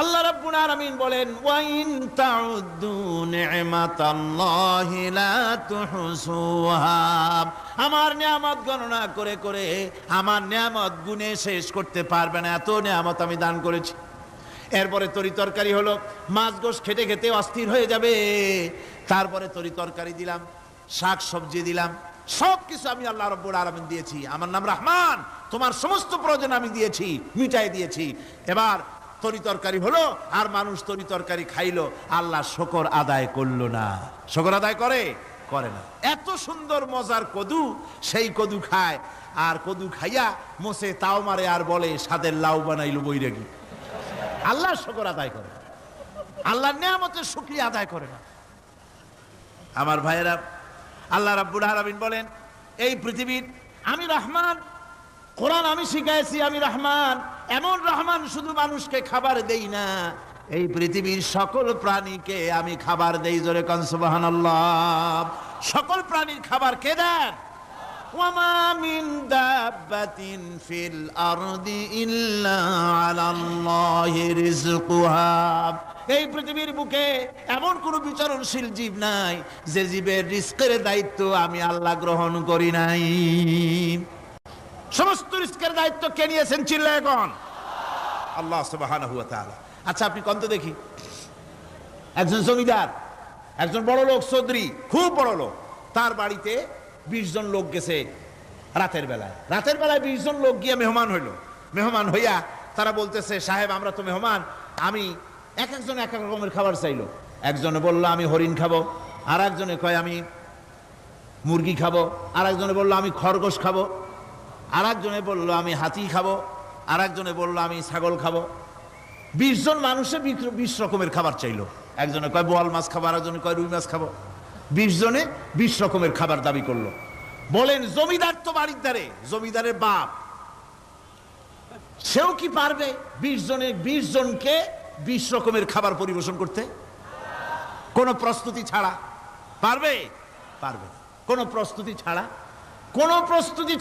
আল্লাহ রাব্বুল আলামিন বলেন, ওয়া ইন তাউদ্দু নি'মাতাল্লাহি লা তুহসুহা। আমার নিয়ামত গণনা করে করে আমার নিয়ামত গুণে শেষ করতে পারবে না, এত নিয়ামত আমি দান করেছি। এরপরে তরি তরকারি হলো, মাছ গোশ খেতে খেতে অস্থির হয়ে যাবে, তারপরে তরি তরকারি দিলাম, শাক সবজি দিলাম, সব কিছু আমি আল্লাহ রাব্বুল আলামিন দিয়েছি। আমার নাম রহমান, তোমার সমস্ত প্রয়োজন আমি দিয়েছি, মিটাই দিয়েছি। এবার তরি তরকারি হলো, আর মানুষ তরি তরকারি খাইলো, আল্লাহ শুকর আদায় করলো না। শুকর আদায় করে না। এত সুন্দর মজার কদু, সেই কদু খায়, আর কদু খাইয়া মোসে তাও মারে, আর বলে স্বাদের লাউ বানাইলো বৈরাগী। আল্লাহ শুকর আদায় করে, আল্লাহর নিয়ামতের শুকরিয়া আদায় করে না। আমার ভাইয়েরা, আল্লাহ রাব্বুল আলামিন বলেন, এই পৃথিবীর আমি রহমান, কোরআন আমি শিখাইছি আমি রহমান। এমন রহমান শুধু মানুষকে খাবার দেই না, এই পৃথিবীর সকল প্রাণীকে আমি খাবার দেই। জোরে কান সুবহানাল্লাহ। সকল প্রাণীর খাবার কে দেন? ওয়ামা মিন দাব্বাতিন ফিল আরদি ইল্লা আলাল্লাহি রিজকুহা। এই পৃথিবীর বুকে এমন কোন বিচরণশীল জীব নাই যে জীবের রিজকের দায়িত্ব আমি আল্লাহ গ্রহণ করি নাই। সমস্ত রিজকের দায়িত্ব কে নিয়েছেন? চিল্লায় কোন? আল্লাহ সুবহানাহু ওয়া তাআলা। আচ্ছা, আপনি কোন তো দেখি, একজন জমিদার, একজন বড় লোক, চৌধুরী, খুব বড় লোক, তার বাড়িতে 20 জন লোক গেছে রাতের বেলায়। 20 জন লোক গিয়ে মেহমান হইল। মেহমান হইয়া তারা বলতেছে, সাহেব আমরা তো মেহমান, আমি এক একজন এক এক রকমের খাবার চাইলো। একজনে বললো আমি হরিণ খাবো, আর একজনে কয় আমি মুরগি খাবো, আর একজনে বললো আমি খরগোশ খাবো, আর একজনে বললো আমি হাতি খাবো, আর একজনে বললো আমি ছাগল খাবো। 20 জন মানুষে 20 রকমের খাবার চাইলো। একজনে কয় বোয়াল মাছ খাবো, আর একজনে কয় রুই মাছ খাবো। 20 জনে 20 রকমের খাবার দাবি করলো। বলেন, জমিদার তো বাড়ির ধারে, জমিদারের বাপ, সেও কি পারবে 20 জনকে 20 রকমের খাবার পরিবেশন করতে? কোন প্রস্তুতি ছাড়া পারবে? পারবে। কোন প্রস্তুতি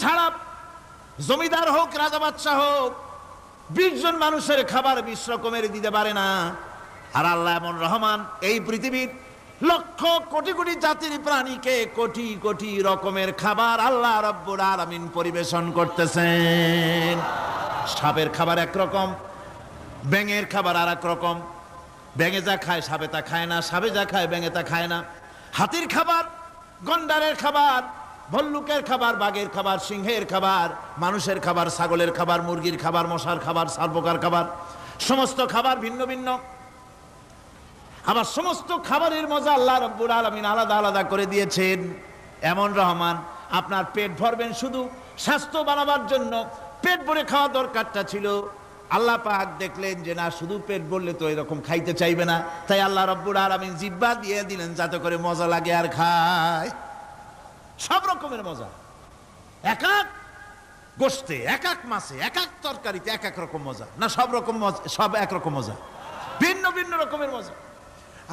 ছাড়া জমিদার হোক, রাজা বাদশাহ হোক, 20 জন মানুষের খাবার 20 রকমের দিতে পারে না। আর আল্লাহ এমন রহমান, এই পৃথিবীর লক্ষ কোটি কোটি জাতির প্রাণীকে কোটি কোটি রকমের খাবার আল্লাহ রাব্বুল আলামিন পরিবেশন করতেছেন। সাপের খাবার একরকম, ব্যাঙের খাবার আর এক রকম। ব্যাঙে যা খায় সাপে তা খায় না, সাপে যা খায় ব্যাঙে তা খায় না। হাতির খাবার, গন্ডারের খাবার, ভল্লুকের খাবার, বাঘের খাবার, সিংহের খাবার, মানুষের খাবার, ছাগলের খাবার, মুরগির খাবার, মশার খাবার, সারপোকার খাবার, সমস্ত খাবার ভিন্ন ভিন্ন। আবার সমস্ত খাবারের মজা আল্লাহ রাব্বুল আলামিন আলাদা আলাদা করে দিয়েছেন। এমন রহমান, আপনার পেট ভরবেন শুধু স্বাস্থ্য বানাবার জন্য, পেট ভরে খাওয়া দরকারটা ছিল। আল্লাহ পাক দেখলেন যে না, শুধু পেট ভরলে তো এরকম খাইতে চাইবে না, তাই আল্লাহ রাব্বুল আলামিন জিহ্বা দিয়ে দিলেন যাতে করে মজা লাগে আর খায়। সব রকমের মজা, এক এক গোশতে, এক এক মাছে, এক এক তরকারিতে এক এক রকম মজা। না, সব রকম মজা, সব একরকম মজা, ভিন্ন ভিন্ন রকমের মজা।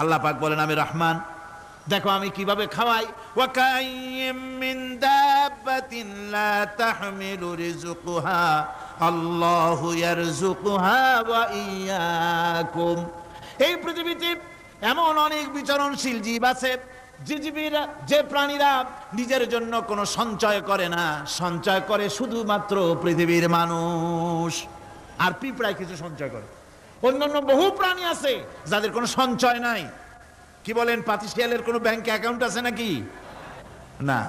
আল্লাহ পাক বলেন আমি রহমান, দেখো আমি কিভাবে খাওয়াই। ওয়া কাইয়্যিম মিন দাব্বাতিন লা তাহমিলু রিজকুহা আল্লাহু ইয়ারযুকুহা ওয়া ইয়্যাকুম। এই পৃথিবীতে এমন অনেক বিচরণশীল জীব আছে, যে প্রাণীরা নিজের জন্য কোনো সঞ্চয় করে না, সঞ্চয় করে শুধুমাত্র পৃথিবীর মানুষ। আর পিঁপড়ায় কিছু সঞ্চয় করে। অন্যান্য বহু প্রাণী আছে যাদের কোনো সঞ্চয় নাই। কি বলেন, পাতিশিয়ালের কোনো ব্যাংকে অ্যাকাউন্ট আছে নাকি? না।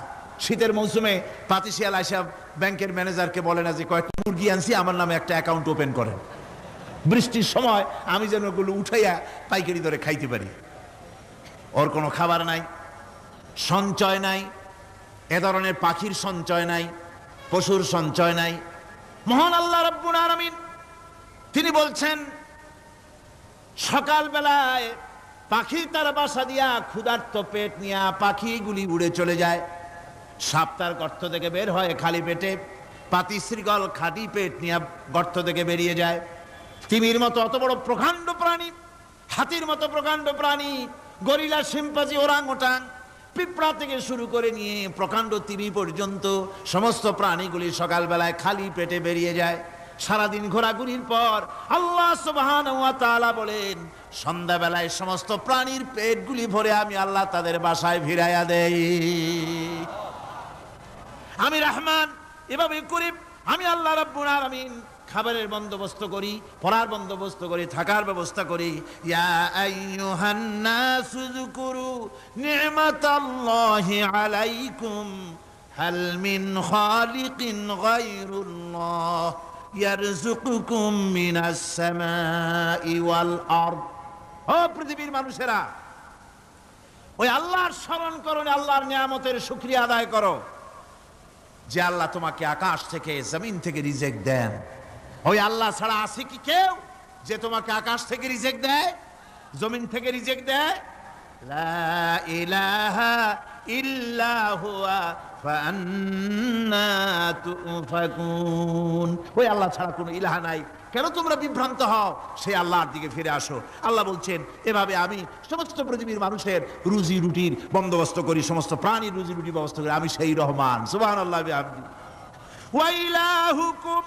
শীতের মৌসুমে পাতিশিয়াল আইসা ব্যাংকের ম্যানেজারকে বলে না যে কয়েকটা মুরগি আনছি, আমার নামে একটা অ্যাকাউন্ট ওপেন করেন, বৃষ্টির সময় আমি যেন ওগুলো উঠাইয়া পাইকারি দরে খাইতে পারি। ওর কোনো খাবার নাই, সঞ্চয় নাই। এ ধরনের পাখির সঞ্চয় নাই, পশুর সঞ্চয় নাই। মহান আল্লাহ রাব্বুল আলামিন তিনি বলছেন, সকালবেলায় পাখি তার বাসা দিয়া ক্ষুধার্ত পেট নিয়ে পাখিগুলি উড়ে চলে যায়। সাপ তার গর্ত থেকে বের হয় খালি পেটে, পাতি শৃগল খালি পেট নিয়ে গর্ত থেকে বেরিয়ে যায়। তিমির মতো অত বড় প্রকাণ্ড প্রাণী, হাতির মতো প্রকাণ্ড প্রাণী, গরিলা, শিম্পাঞ্জি, ওরাং ওটাং, পিঁপড়া থেকে শুরু করে নিয়ে প্রকাণ্ড তিমি পর্যন্ত সমস্ত প্রাণীগুলি সকালবেলায় খালি পেটে বেরিয়ে যায়। সারাদিন ঘোরাঘুরির পর আল্লাহ সুবহানাহু ওয়া তাআলা বলেন, সন্ধ্যাবেলায় সমস্ত প্রাণীর পেটগুলি ভরে আমি আল্লাহ তাদের বাসায় ফিরাইয়া দেই। আমি রহমান, এভাবে করে আমি আল্লাহ রাব্বুল আলামিন খাবারের বন্দোবস্ত করি, পড়ার বন্দোবস্ত করি, থাকার ব্যবস্থা করি। ইয়া আইয়ুহান নাসু যুকুরু নি'মাতাল্লাহি আলাইকুম হাল মিন খালিকিন গায়রুল্লাহ ইয়ারযুকুকুম মিনাস সামাই ওয়াল আরদ। ও পৃথিবীর মানুষেরা, ওই আল্লাহর স্মরণ করো, আল্লাহর নিয়ামতের শুকরিয়া আদায় করো যে আল্লাহ তোমাকে আকাশ থেকে জমিন থেকে রিজিক দেন। ওই আল্লাহ ছাড়া আছে কি কেউ যে তোমাকে আকাশ থেকে রিজিক দেয়, জমিন থেকে রিজিক দেয়? লা ইলাহা ইল্লা হুয়া ফাআন্না তুফাকুন। ওই আল্লাহ ছাড়া কোনো ইলাহা নাই, কেন তোমরা বিভ্রান্ত হও? সেই আল্লাহর দিকে ফিরে আসো। আল্লাহ বলছেন, এভাবে আমি সমস্ত পৃথিবীর মানুষের রুজি রুটির বন্দোবস্ত করি, সমস্ত প্রাণীর রুজি রুটির ব্যবস্থা করি, আমি সেই রহমান। সুবহানাল্লাহ বিহামদিহি। ওয়া ইলাহুকুম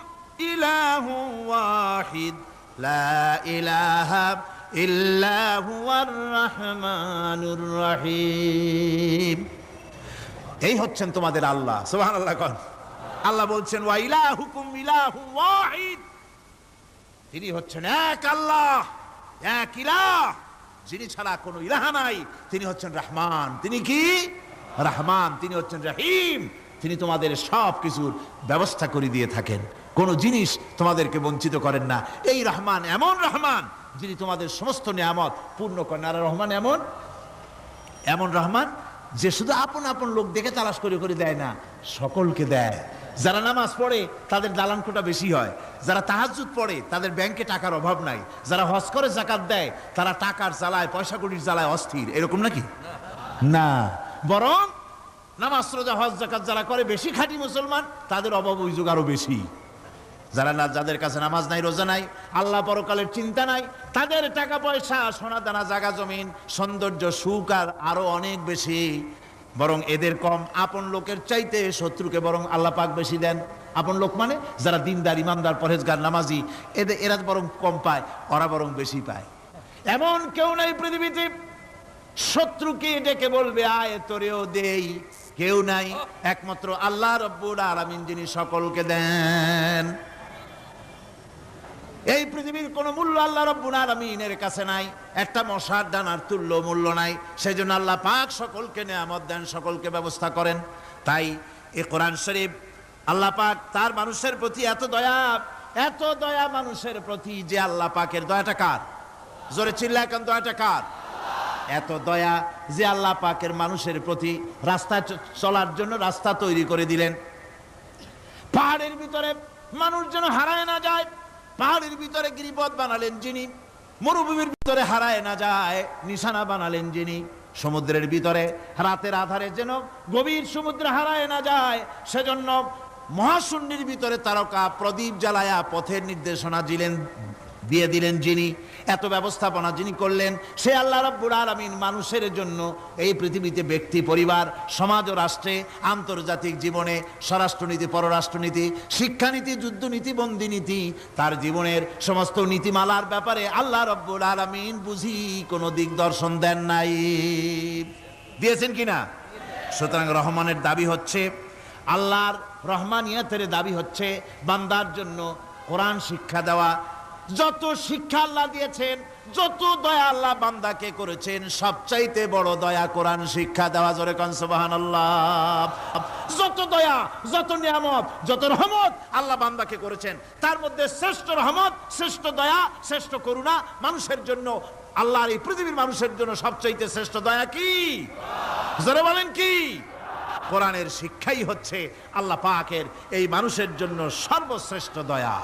ইলাহু ওয়াহিদ লা ইলাহা ইল্লা হুয়ার রহমানুর রহিম। এই হচ্ছেন তোমাদের আল্লাহ। সুবহানাল্লাহ। আল্লাহ বলছেন, ওয়া ইলাহুকুম ইলাহু ওয়াহিদ, তিনি হচ্ছেন এক আল্লাহ, এক ইলাহ, যিনি ছাড়া কোনো ইলাহা নাই। তিনি হচ্ছেন রহমান। তিনি কি? রহমান। তিনি হচ্ছেন রহিম। তিনি তোমাদের সব কিছুর ব্যবস্থা করে দিয়ে থাকেন, কোনো জিনিস তোমাদেরকে বঞ্চিত করেন না। এই রহমান এমন রহমান যিনি তোমাদের সমস্ত নিয়ামত পূর্ণ করেন। আর রহমান এমন রহমান যে শুধু আপন আপন লোক দেখে তালাশ করে করে দেয় না, সকলকে দেয়। যারা নামাজ পড়ে তাদের দালানকোটা বেশি হয়, যারা তাহাজ্জুদ পড়ে তাদের ব্যাংকে টাকার অভাব নাই, যারা হজ করে যাকাত দেয় তারা টাকার জ্বালায়, পয়সা কড়ির জ্বালায় অস্থির। এরকম নাকি? না, বরং নামাজ রোজা হজ যাকাত যারা করে, বেশি খাঁটি মুসলমান, তাদের অভাব অভিযোগ আরো বেশি। যাদের কাছে নামাজ নাই, রোজা নাই, আল্লাহ পরকালের চিন্তা নাই, তাদের টাকা পয়সা, সোনা দানা, জায়গা জমিন, সৌন্দর্য, সুখ আর আরো অনেক বেশি। বরং এদের কম। আপন লোকের চাইতে শত্রুকে বরং আল্লাহ পাক বেশি দেন। আপন লোক মানে যারা দিনদার, ইমানদার, পরহেজগার, নামাজি, এরা বরং কম পায়, ওরা বরং বেশি পায়। এমন কেউ নাই পৃথিবীতে শত্রুকে ডেকে বলবে আয় তোরেও দেই, কেউ নাই। একমাত্র আল্লাহ রব্বুল আলামিন যিনি সকলকে দেন। এই পৃথিবীর কোন মূল্য আল্লাহ রব্বুল আলামিনের কাছে নাই, একটা মশার দানার তুল্য মূল্য নাই। সেই জন্য আল্লাহ পাক সকলকে নিয়ামত দেন, সকলকে ব্যবস্থা করেন। তাই এই কোরআন শরীফ আল্লাহ পাক তার মানুষের প্রতি এত দয়া মানুষের প্রতি, যে আল্লাহ পাকের দয়াটা কার? জোরে চিল্লায় কেন, দয়াটা কার? এত দয়া যে আল্লাহ পাকের মানুষের প্রতি রাস্তা চলার জন্য রাস্তা তৈরি করে দিলেন। পাহাড়ের ভিতরে মানুষ যেন হারায় না যায়, পাহাড়ের ভিতরে গিরিপথ বানালেন যিনি, মরুভূমির ভিতরে হারায় না যায় নিশানা বানালেন যিনি, সমুদ্রের ভিতরে রাতের আধারে যেন গভীর সমুদ্রে হারায় না যায়, সেজন্য মহাশূন্যের ভিতরে তারকা প্রদীপ জ্বালায়া পথের নির্দেশনা দিয়ে দিলেন যিনি, এত ব্যবস্থাপনা যিনি করলেন, সে আল্লাহ রাব্বুল আলামিন মানুষের জন্য এই পৃথিবীতে ব্যক্তি, পরিবার, সমাজ ও রাষ্ট্রে, আন্তর্জাতিক জীবনে, স্বরাষ্ট্রনীতি, পররাষ্ট্রনীতি, শিক্ষানীতি, যুদ্ধনীতি, বন্দিনীতি, তার জীবনের সমস্ত নীতিমালার ব্যাপারে আল্লাহ রাব্বুল আলামিন বুঝি কোনো দিক দর্শন দেন নাই। দিয়েছেন কিনা? সুতরাং রহমানের দাবি হচ্ছে, আল্লাহর রহমানিয়তের দাবি হচ্ছে বান্দার জন্য কোরআন শিক্ষা দেওয়া। যত শিক্ষা আল্লাহ দিয়েছেন, যত দয়া আল্লাহ বান্দাকে করেছেন, সবচাইতে বড় দয়া কোরআন শিক্ষা দেওয়া। জোরে কান সুবহানাল্লাহ। যত দয়া, যত নিয়ামত, যত রহমত আল্লাহ বান্দাকে করেছেন, তার মধ্যে শ্রেষ্ঠ রহমত, শ্রেষ্ঠ দয়া, শ্রেষ্ঠ করুণা মানুষের জন্য, আল্লাহর এই পৃথিবীর মানুষের জন্য সবচাইতে শ্রেষ্ঠ দয়া কি? জোরে বলেন কি? কোরআনের শিক্ষাই হচ্ছে আল্লাহ পাকের এই মানুষের জন্য সর্বশ্রেষ্ঠ দয়া।